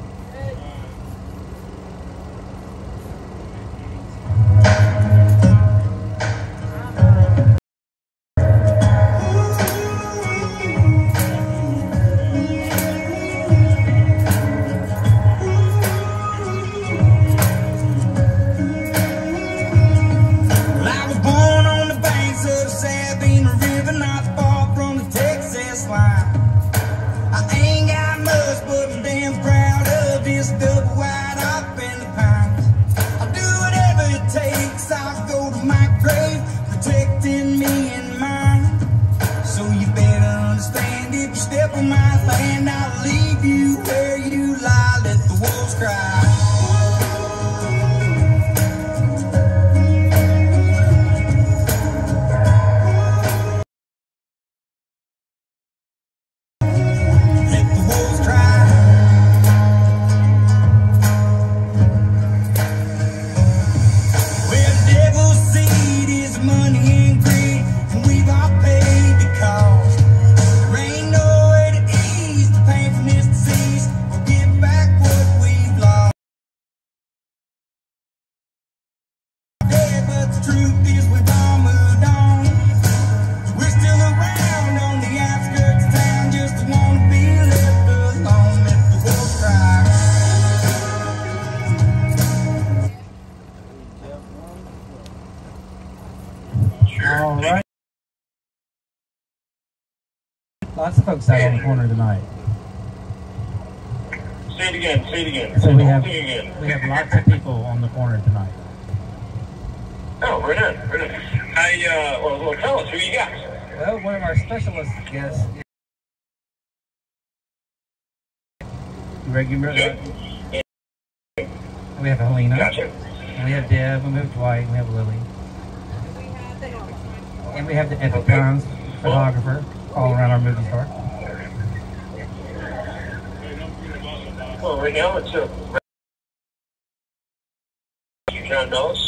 Speaker 10: Lots of folks out on the corner tonight.
Speaker 15: Say it again, say it again.
Speaker 10: So we have lots of people on the corner tonight.
Speaker 15: Oh, right on, right on. Well, tell us who you got.
Speaker 10: Well, one of our specialist guests. You ready? We have Helena.
Speaker 15: Gotcha.
Speaker 10: And we have Deb, and we have Dwight, and we have Lily. And we have the Epic Times photographer all around our movie star.
Speaker 15: Well, right now it's John Dulles.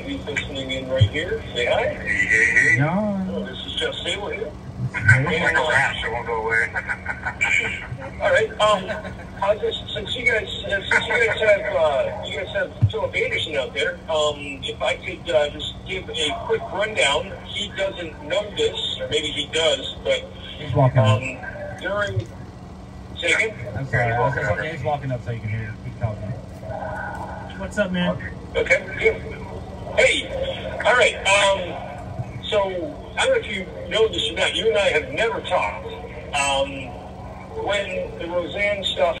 Speaker 15: He's listening in right here. Say hi. Hey.
Speaker 10: John.
Speaker 15: Oh, this is Jeff Sable here. I'm like a rat, so it won't go away. All right. Since you guys have Philip Anderson out there, if I could just give a quick rundown. He doesn't know this, or maybe he does, but
Speaker 10: he's walking up.
Speaker 15: During. Say again?
Speaker 10: I'm sorry. He's walking up so you can hear. Keep talking.
Speaker 5: What's up, man?
Speaker 15: Okay. Good. Hey. All right. So I don't know if you know this or not. You and I have never talked.
Speaker 18: When the Roseanne stuff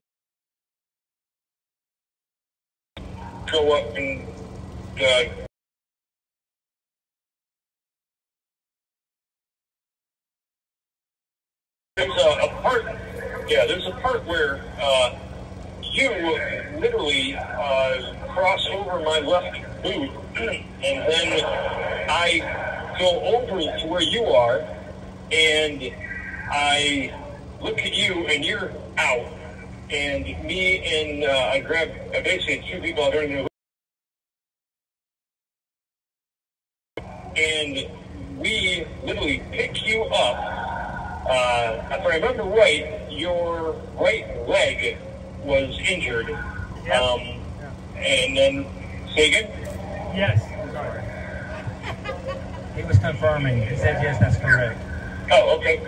Speaker 18: go up and there's a part where you literally cross over my left boot, and then I go over to where you are, and I look at you, and you're out, and me and I grab basically two people I don't know who, and we literally pick you up. If I remember right, your right leg was injured. Yep. And then, say again?
Speaker 10: Yes. Sorry. He was confirming. He said, yes, that's correct.
Speaker 18: Oh, okay.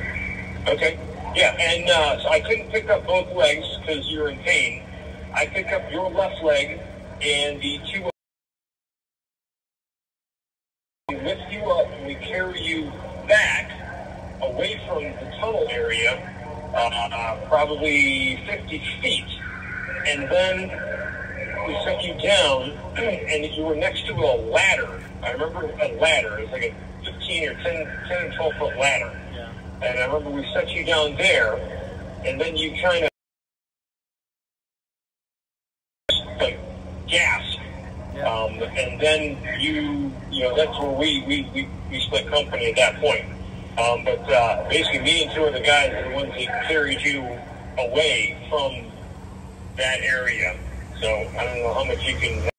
Speaker 18: Okay. Yeah, and so I couldn't pick up both legs because you're in pain. I pick up your left leg, and the two we lift you up, and we carry you back away from the tunnel area, probably 50 feet, and then we set you down, and you were next to a ladder. I remember a ladder. It was like a 15 or 10 and 12 foot ladder. Yeah. And I remember we set you down there, and then you kind of like gasped. Yeah. And then you know, that's where we split company at that point. But basically, me and two of the guys are the ones that carried you away from that area. So I don't know how much you can,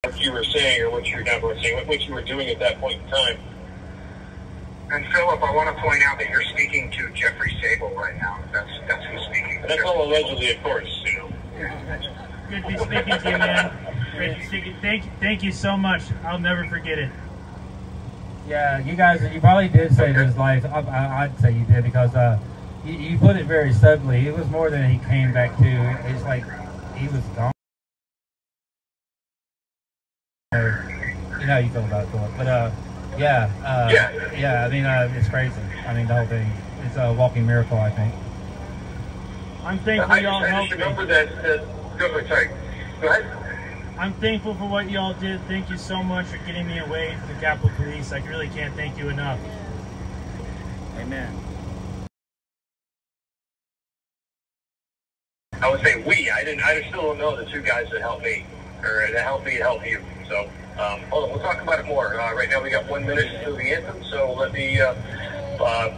Speaker 18: what you were saying or what you're not saying, what you were doing at that point in time.
Speaker 17: And Philip, I want to point out that you're speaking to Jeffrey Sable right now. That's who's speaking.
Speaker 18: That's all allegedly, of course. You know.
Speaker 5: Good to be speaking to you, man. Great to speak. Thank you so much. I'll never forget it.
Speaker 10: Yeah, you guys, you probably did save his life. I'd say you did, because you put it very subtly. It was more than he came back to. It's like he was gone. You know how you feel about it, Philip. But yeah. I mean, it's crazy. I mean, the whole thing. It's a walking miracle, I think.
Speaker 5: I'm thankful y'all helped me.
Speaker 18: Remember that. Go ahead.
Speaker 5: I'm thankful for what y'all did. Thank you so much for getting me away from the Capitol Police. I really can't thank you enough.
Speaker 10: Amen.
Speaker 18: I would say we. I still don't know the two guys that helped me, or that helped me to help you. So hold on, we'll talk about it more. Right now we got 1 minute until the anthem, so let me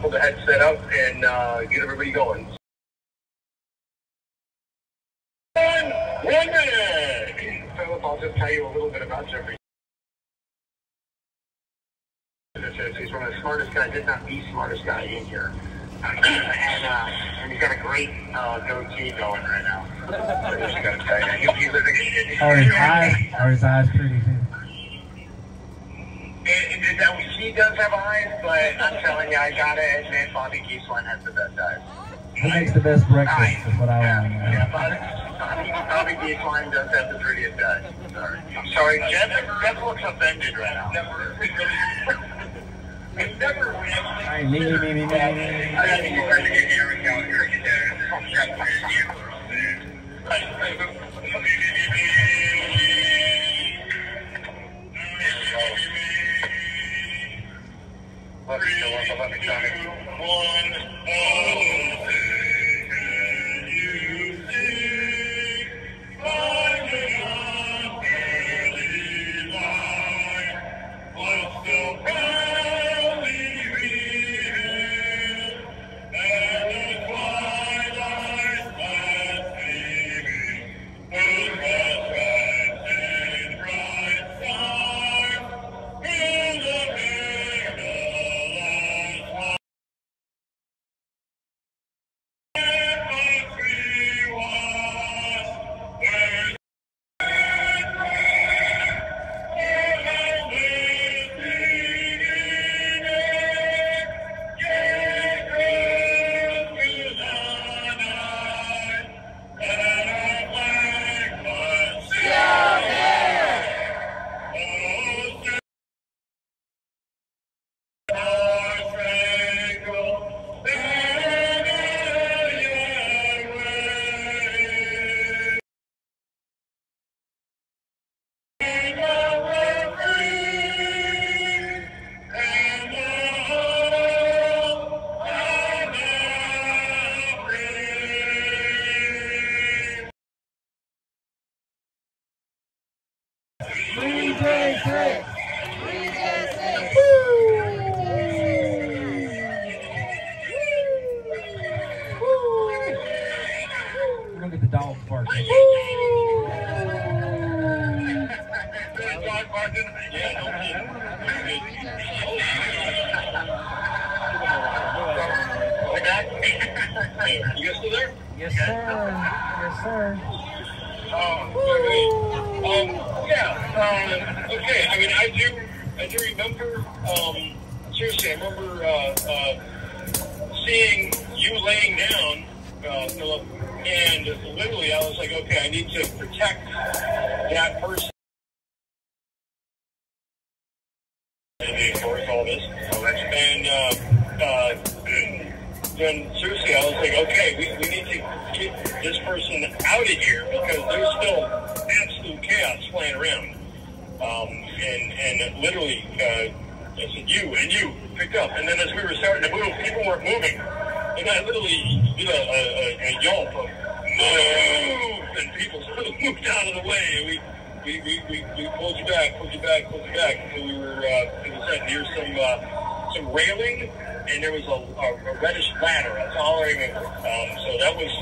Speaker 18: pull the headset up and get everybody going. 1 minute. Philip, I'll just tell you a little bit about Jeffrey. He's one of the smartest guys, if not the smartest guy in here. And he's got a great goatee going right now. So I just got to tell you. He's living in
Speaker 10: his eyes pretty too.
Speaker 17: He does have eyes, but I'm telling you, I gotta admit, Bobby Gieslein has the best eyes.
Speaker 10: Who makes the best breakfast is what I want to know.
Speaker 17: Yeah, Bobby Gieslein does have the prettiest eyes. I'm sorry. Jeff looks offended right now.
Speaker 10: Hey, me.
Speaker 17: I think you're trying to get Aaron out here today. Let me try
Speaker 18: You guys still there?
Speaker 10: Yes, sir. Yes, sir.
Speaker 18: Okay. I mean, I do remember. Seriously, I remember seeing you laying down, Philip, and literally, I was like, okay, I need to protect that person. And all this, and then seriously, I was like, okay, we need to get this person out of here because there's still absolute chaos flying around. And literally, I said, you pick up. And then as we were starting to move, people weren't moving. And I literally did a yelp of move, and people sort of moved out of the way. And we pulled you back. So we were, it was near some railing, and there was a reddish ladder. That's all I remember. So that was,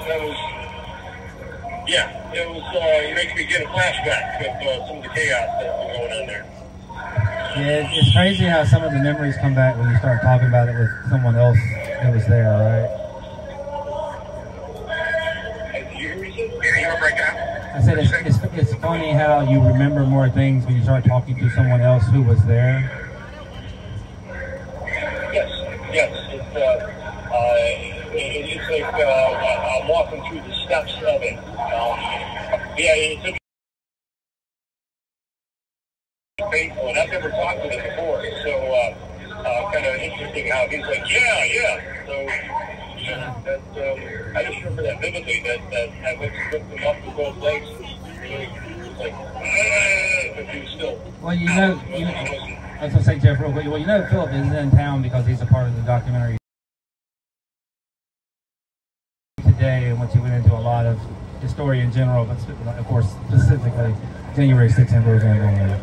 Speaker 18: yeah, it was, it makes me get a flashback of some of the chaos that was going on there.
Speaker 10: Yeah, it's crazy how some of the memories come back when you start talking about it with someone else that was there, right? I said it's funny how you remember more things when you start talking to someone else who was there.
Speaker 18: Yes, it's like I'm walking through the steps of it. It's painful, and I've never talked with him before, so kind of interesting how he's like, yeah. So I just remember that vividly. That I went to lift him up with both legs. Like, but he was still.
Speaker 10: Well, I was going to say, Jeff, real quick. Well, you know, Philip is in town because he's a part of the documentary today, in which he went into a lot of the story in general, but of course, specifically January 6th and Roseanne Boyle.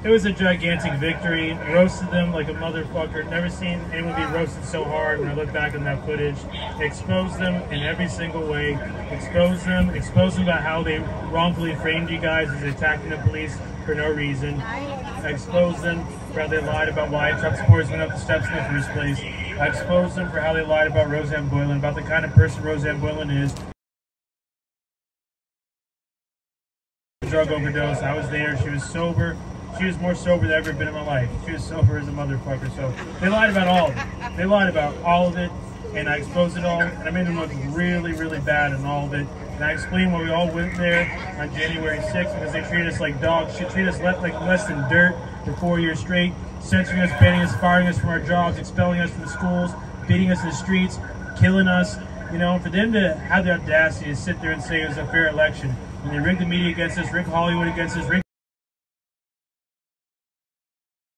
Speaker 5: It was a gigantic victory. Roasted them like a motherfucker. Never seen anyone be roasted so hard when I look back on that footage. Exposed them in every single way. Exposed them about how they wrongfully framed you guys as attacking the police for no reason. I exposed them for how they lied about why Trump supporters went up the steps in the first place. I exposed them for how they lied about Roseanne Boylan, about the kind of person Roseanne Boylan is. Drug overdose. I was there. She was sober. She was more sober than I've ever been in my life. She was sober as a motherfucker. So they lied about all of it. They lied about all of it, and I exposed it all, and I made them look really, really bad in all of it. And I explained why we all went there on January 6th, because they treated us like dogs. She treated us like less than dirt for 4 years straight, censoring us, banning us, firing us from our jobs, expelling us from schools, beating us in the streets, killing us. You know, for them to have the audacity to sit there and say it was a fair election, when they rigged the media against us, rigged Hollywood against us, rigged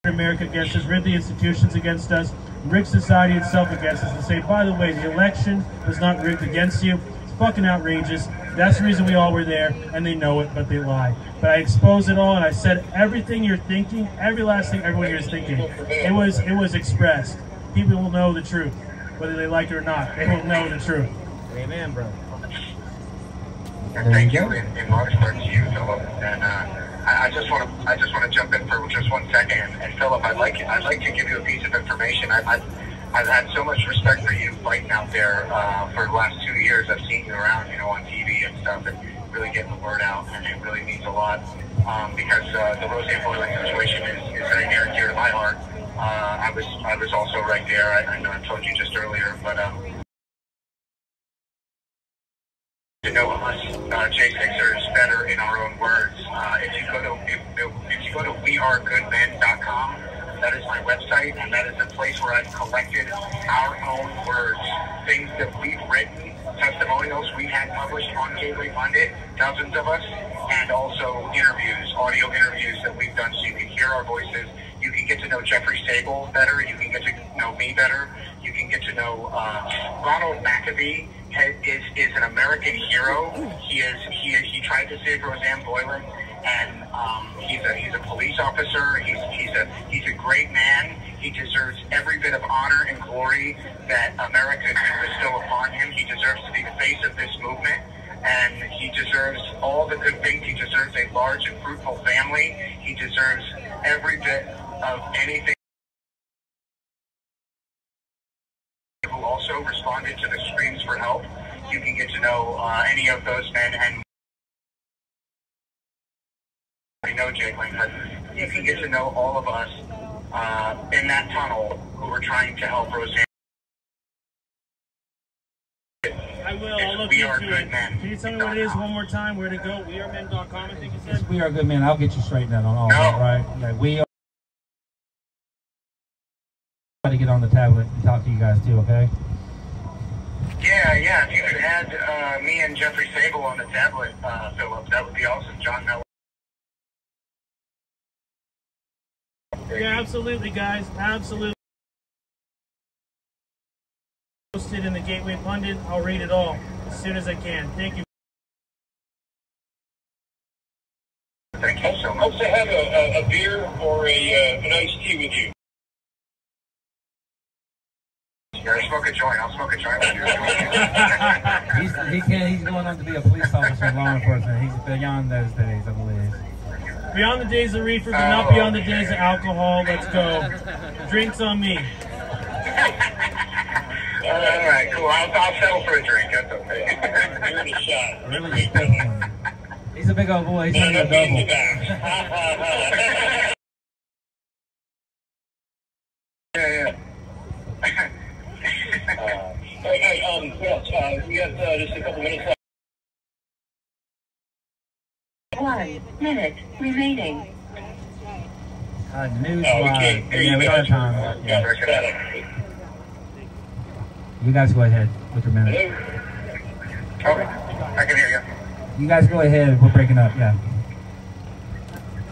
Speaker 5: America against us, rigged the institutions against us, rigged society itself against us, and say, by the way, the election was not rigged against you. It's fucking outrageous. That's the reason we all were there, and they know it, but they lie. But I exposed it all, and I said everything you're thinking, every last thing everyone here is thinking. It was expressed. People will know the truth, whether they like it or not. They will know the truth.
Speaker 10: Amen, bro.
Speaker 15: Thank you in large part to you, Philip. And I just want to jump in for just 1 second. And Philip, I'd like to give you a piece of information. I've had so much respect for you fighting out there for the last 2 years. I've seen you around, you know, on TV and stuff, and really getting the word out. And it really means a lot because the Roseanne Boylan situation is very near and dear to my heart. I was also right there. I know I told you just earlier, but. To know us J6ers better in our own words. If you go to wearegoodmen.com, that is my website, and that is a place where I've collected our own words, things that we've written, testimonials we had published on Gateway Funded, dozens of us, and also interviews, audio interviews that we've done, so you can hear our voices. You can get to know Jeffrey Sable better. You can get to know me better. You can get to know Ronald McAfee. Is an American hero. He tried to save Roseanne Boylan, and he's a police officer. He's a great man. He deserves every bit of honor and glory that America can bestow upon him. He deserves to be the face of this movement, and he deserves all the good things. He deserves a large and fruitful family. He deserves every bit of anything. Who also
Speaker 17: who responded to the screams for help. You can get to know any of those men, and I know J6, but you can get to know all of us in that tunnel who were trying to help Roseanne.
Speaker 5: I will. I'll look
Speaker 17: We are
Speaker 5: into
Speaker 17: good
Speaker 5: it.
Speaker 17: men.
Speaker 5: Can you tell me what it is one more time? Where to go? wearemen.com, I think you said.
Speaker 10: Yes, we are good men. I'll get you straightened out on all that, right? Yeah, we are. Try to get on the tablet and talk to you guys too, okay?
Speaker 17: Yeah. If you could add me and Jeffrey Sable on the tablet, Philip, that would be awesome. John Miller.
Speaker 5: Yeah, absolutely, guys. Absolutely. Posted in the Gateway Pundit. I'll read it all as soon as I can. Thank you.
Speaker 17: Thank you so much.
Speaker 18: Hope to have a beer or an iced tea with you.
Speaker 17: Yeah, smoke a joint. I'll smoke a joint with you.
Speaker 10: He's going on to be a police officer in law enforcement. He's beyond those days, I believe.
Speaker 5: Beyond the days of reefer, but not beyond the days of alcohol. Let's go. Drinks on me.
Speaker 17: All right, cool. I'll settle for a drink. That's okay.
Speaker 18: Give it a shot.
Speaker 10: Really respect him. He's a big old boy. He's only a double.
Speaker 17: Yeah.
Speaker 18: We got just a couple minutes left.
Speaker 16: 1 minute remaining.
Speaker 10: News-wise, yeah, we don't have time. Yeah. You guys go ahead with your minute.
Speaker 17: Okay, I can hear you.
Speaker 10: You guys go ahead. We're breaking up, yeah.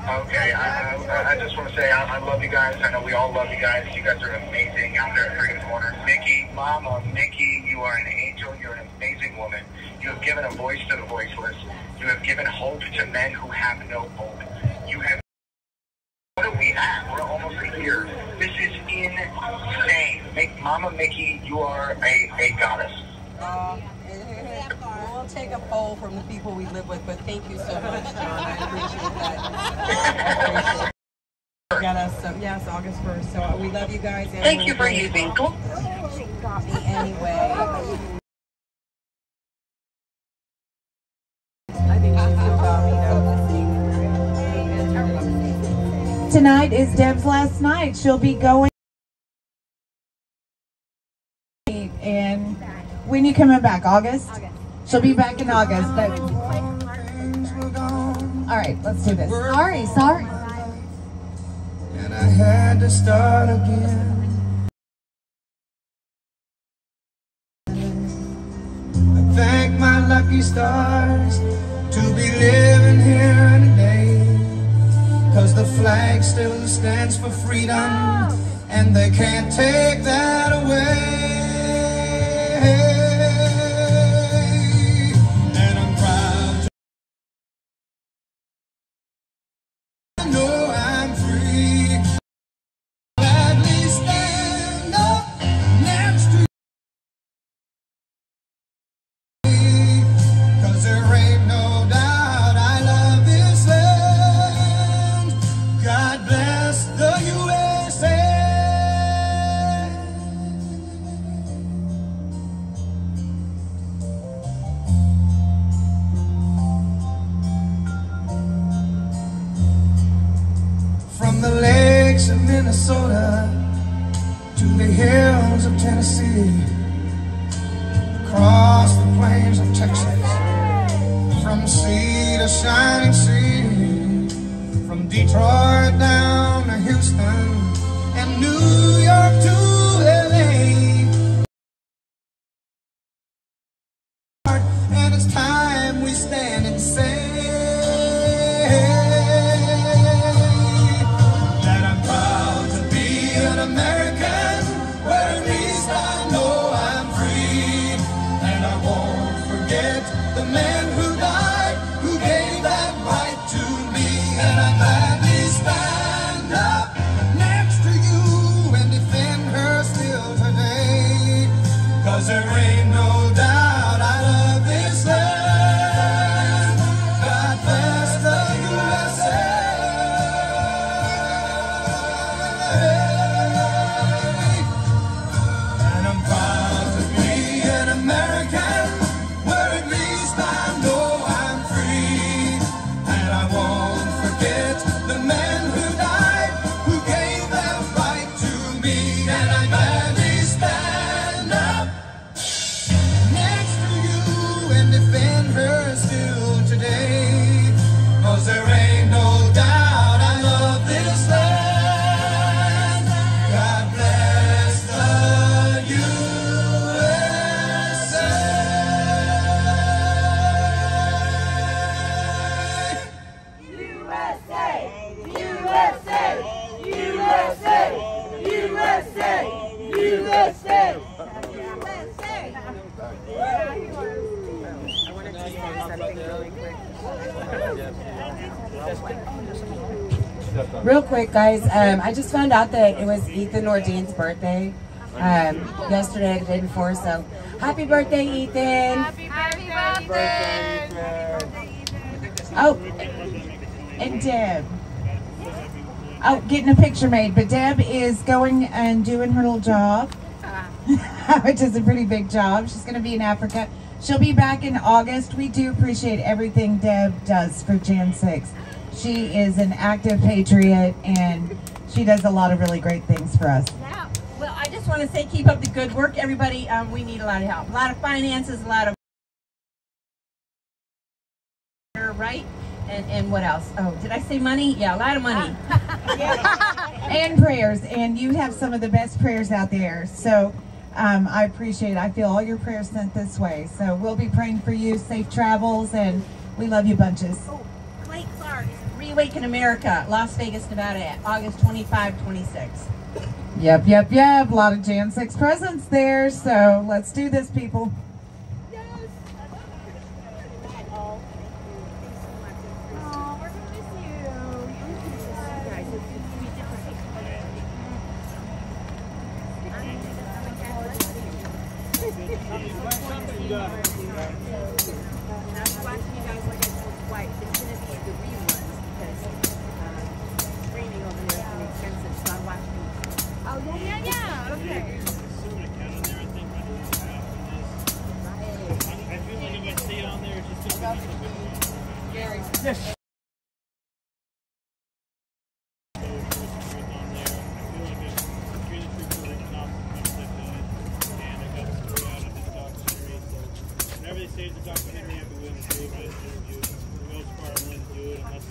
Speaker 17: Okay, I just want to say I love you guys. I know we all love you guys. You guys are amazing out there at Freedom Corner. Mickey, Mama, Mickey, you are an angel. You're an amazing woman. You have given a voice to the voiceless. You have given hope to men who have no hope. You have... What do we have? We're almost a year. This is insane. Mama Mickey, you are a goddess.
Speaker 19: We'll take a poll from the people we live with, but thank you so much, John. I appreciate that. Got us, so yes, August 1st. So we love you guys. And
Speaker 16: Thank you for using Google.
Speaker 19: She got me anyway. I think she still got me.
Speaker 6: Tonight is Deb's last night. She'll be going. And when you coming back? August? She'll be back in August. But... All right, let's do this. Sorry.
Speaker 1: And I had to start again. I thank my lucky stars to be living here today. 'Cause the flag still stands for freedom, and they can't take that away. And I'm proud to know I'm free. Gladly stand up next to you. 'Cause there ain't no doubt I love this land. God bless the USA. From the lakes of Minnesota to the hills of Tennessee, across the plains of Texas, from sea to shining sea, from Detroit down to Houston and New York to LA. And it's time we stand and say that I'm proud to be an American, where at least I know I'm free. And I won't forget the men who died, who gave that right to me. And I gladly stand up next to you and defend her still today. 'Cause there ain't no doubt I love this land. God bless the USA. And I'm proud to be
Speaker 13: Real quick, guys, I just found out that it was Ethan Nordine's birthday yesterday, the day before, so happy birthday, Ethan!
Speaker 7: Happy birthday!
Speaker 6: Oh, and Deb. Oh, getting a picture made, but Deb is going and doing her little job, which is a pretty big job. She's going to be in Africa. She'll be back in August. We do appreciate everything Deb does for Jan 6. She is an active patriot, and she does a lot of really great things for us.
Speaker 11: Yeah. Well, I just want to say keep up the good work, everybody. We need a lot of help. A lot of finances, a lot of... Right? And what else? Oh, did I say money? Yeah, a lot of money.
Speaker 6: And prayers. And you have some of the best prayers out there. So I appreciate it. I feel all your prayers sent this way. So we'll be praying for you. Safe travels. And we love you bunches.
Speaker 11: Oh, Clay Clark, Reawaken America, Las Vegas, Nevada, August 25, 26.
Speaker 6: Yep. A lot of Jan 6 presents there. So let's do this, people.
Speaker 7: Yes.
Speaker 5: Whenever they say it's a documentary, I'd be willing to do it, but for the most part, I'm willing to do it unless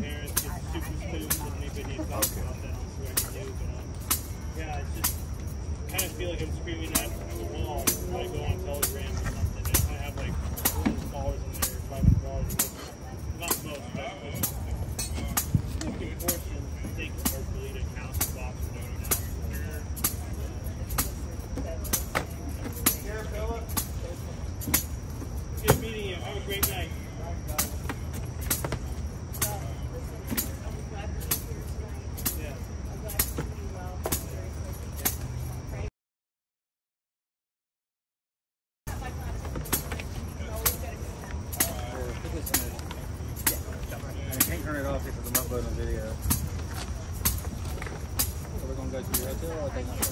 Speaker 5: parents get super spooked and maybe they talk about that on what I can do. But yeah, it's just I kind of feel like I'm screaming at the wall when I go on Telegram or something. And I have like $400 in there, $500. Not most, but a big portion. I think hopefully to count the box and everything else. Good meeting you. Have a great night.
Speaker 20: I can't turn it off because I'm uploading a video. So we're going to go to your hotel or take my phone?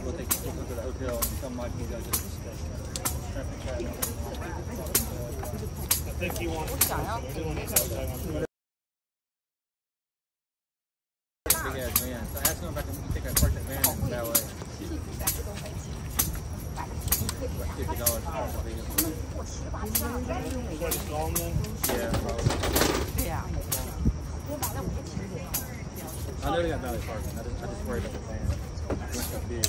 Speaker 20: We'll take you to the hotel and come like you guys just
Speaker 5: I think he wants to.
Speaker 20: big ass van. So I asked him if I can take a park that van in that way. $50 for the vehicle. Yeah, probably.
Speaker 7: Yeah.
Speaker 20: I know they got valet parking. I just worry about the van. It's so big.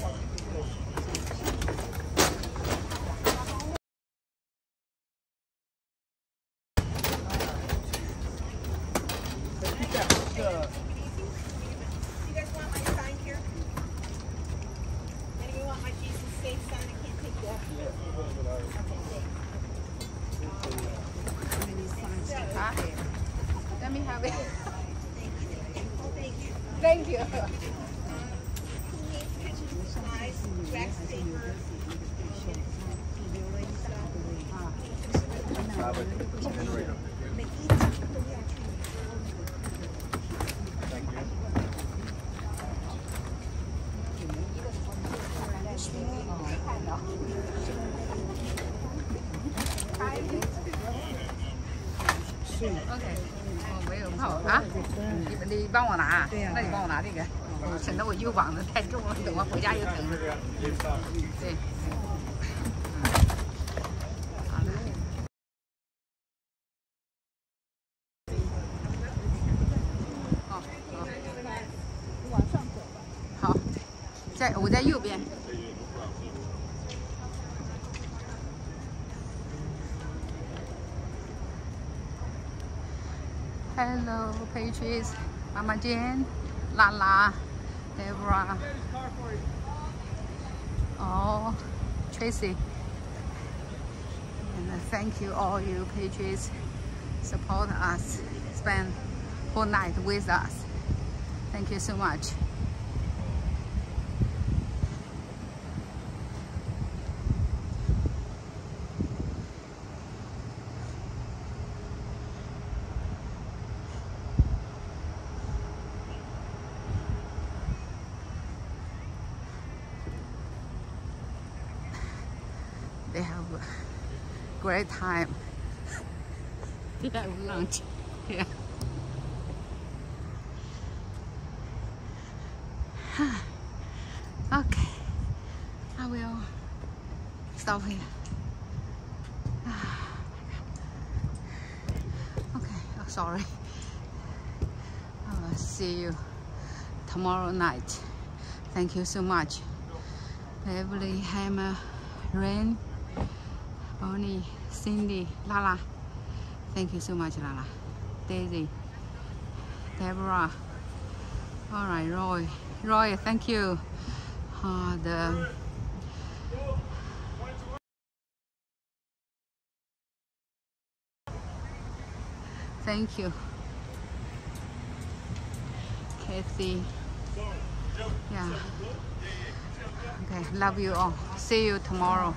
Speaker 7: Let me have it. Thank you. OK， 我没有泡啊，你帮我拿，那你帮我拿这个，省得我右膀子太重了，等我回家又疼。对。好的。往上走吧。好，我在右边。Hello, Patriots, Mama Jane, Lala, Deborah. Oh, Tracy. And thank you all you patriots support us, spend whole night with us. Thank you so much. They have a great time. They have lunch here. Okay, I will stop here. Okay, oh, sorry. I will see you tomorrow night. Thank you so much. Beverly, Hammer, Rain, Bonnie, Cindy, Lala. Thank you so much, Lala. Daisy, Deborah. All right, Roy, thank you. Thank you. Kathy. Yeah. Okay, love you all. See you tomorrow.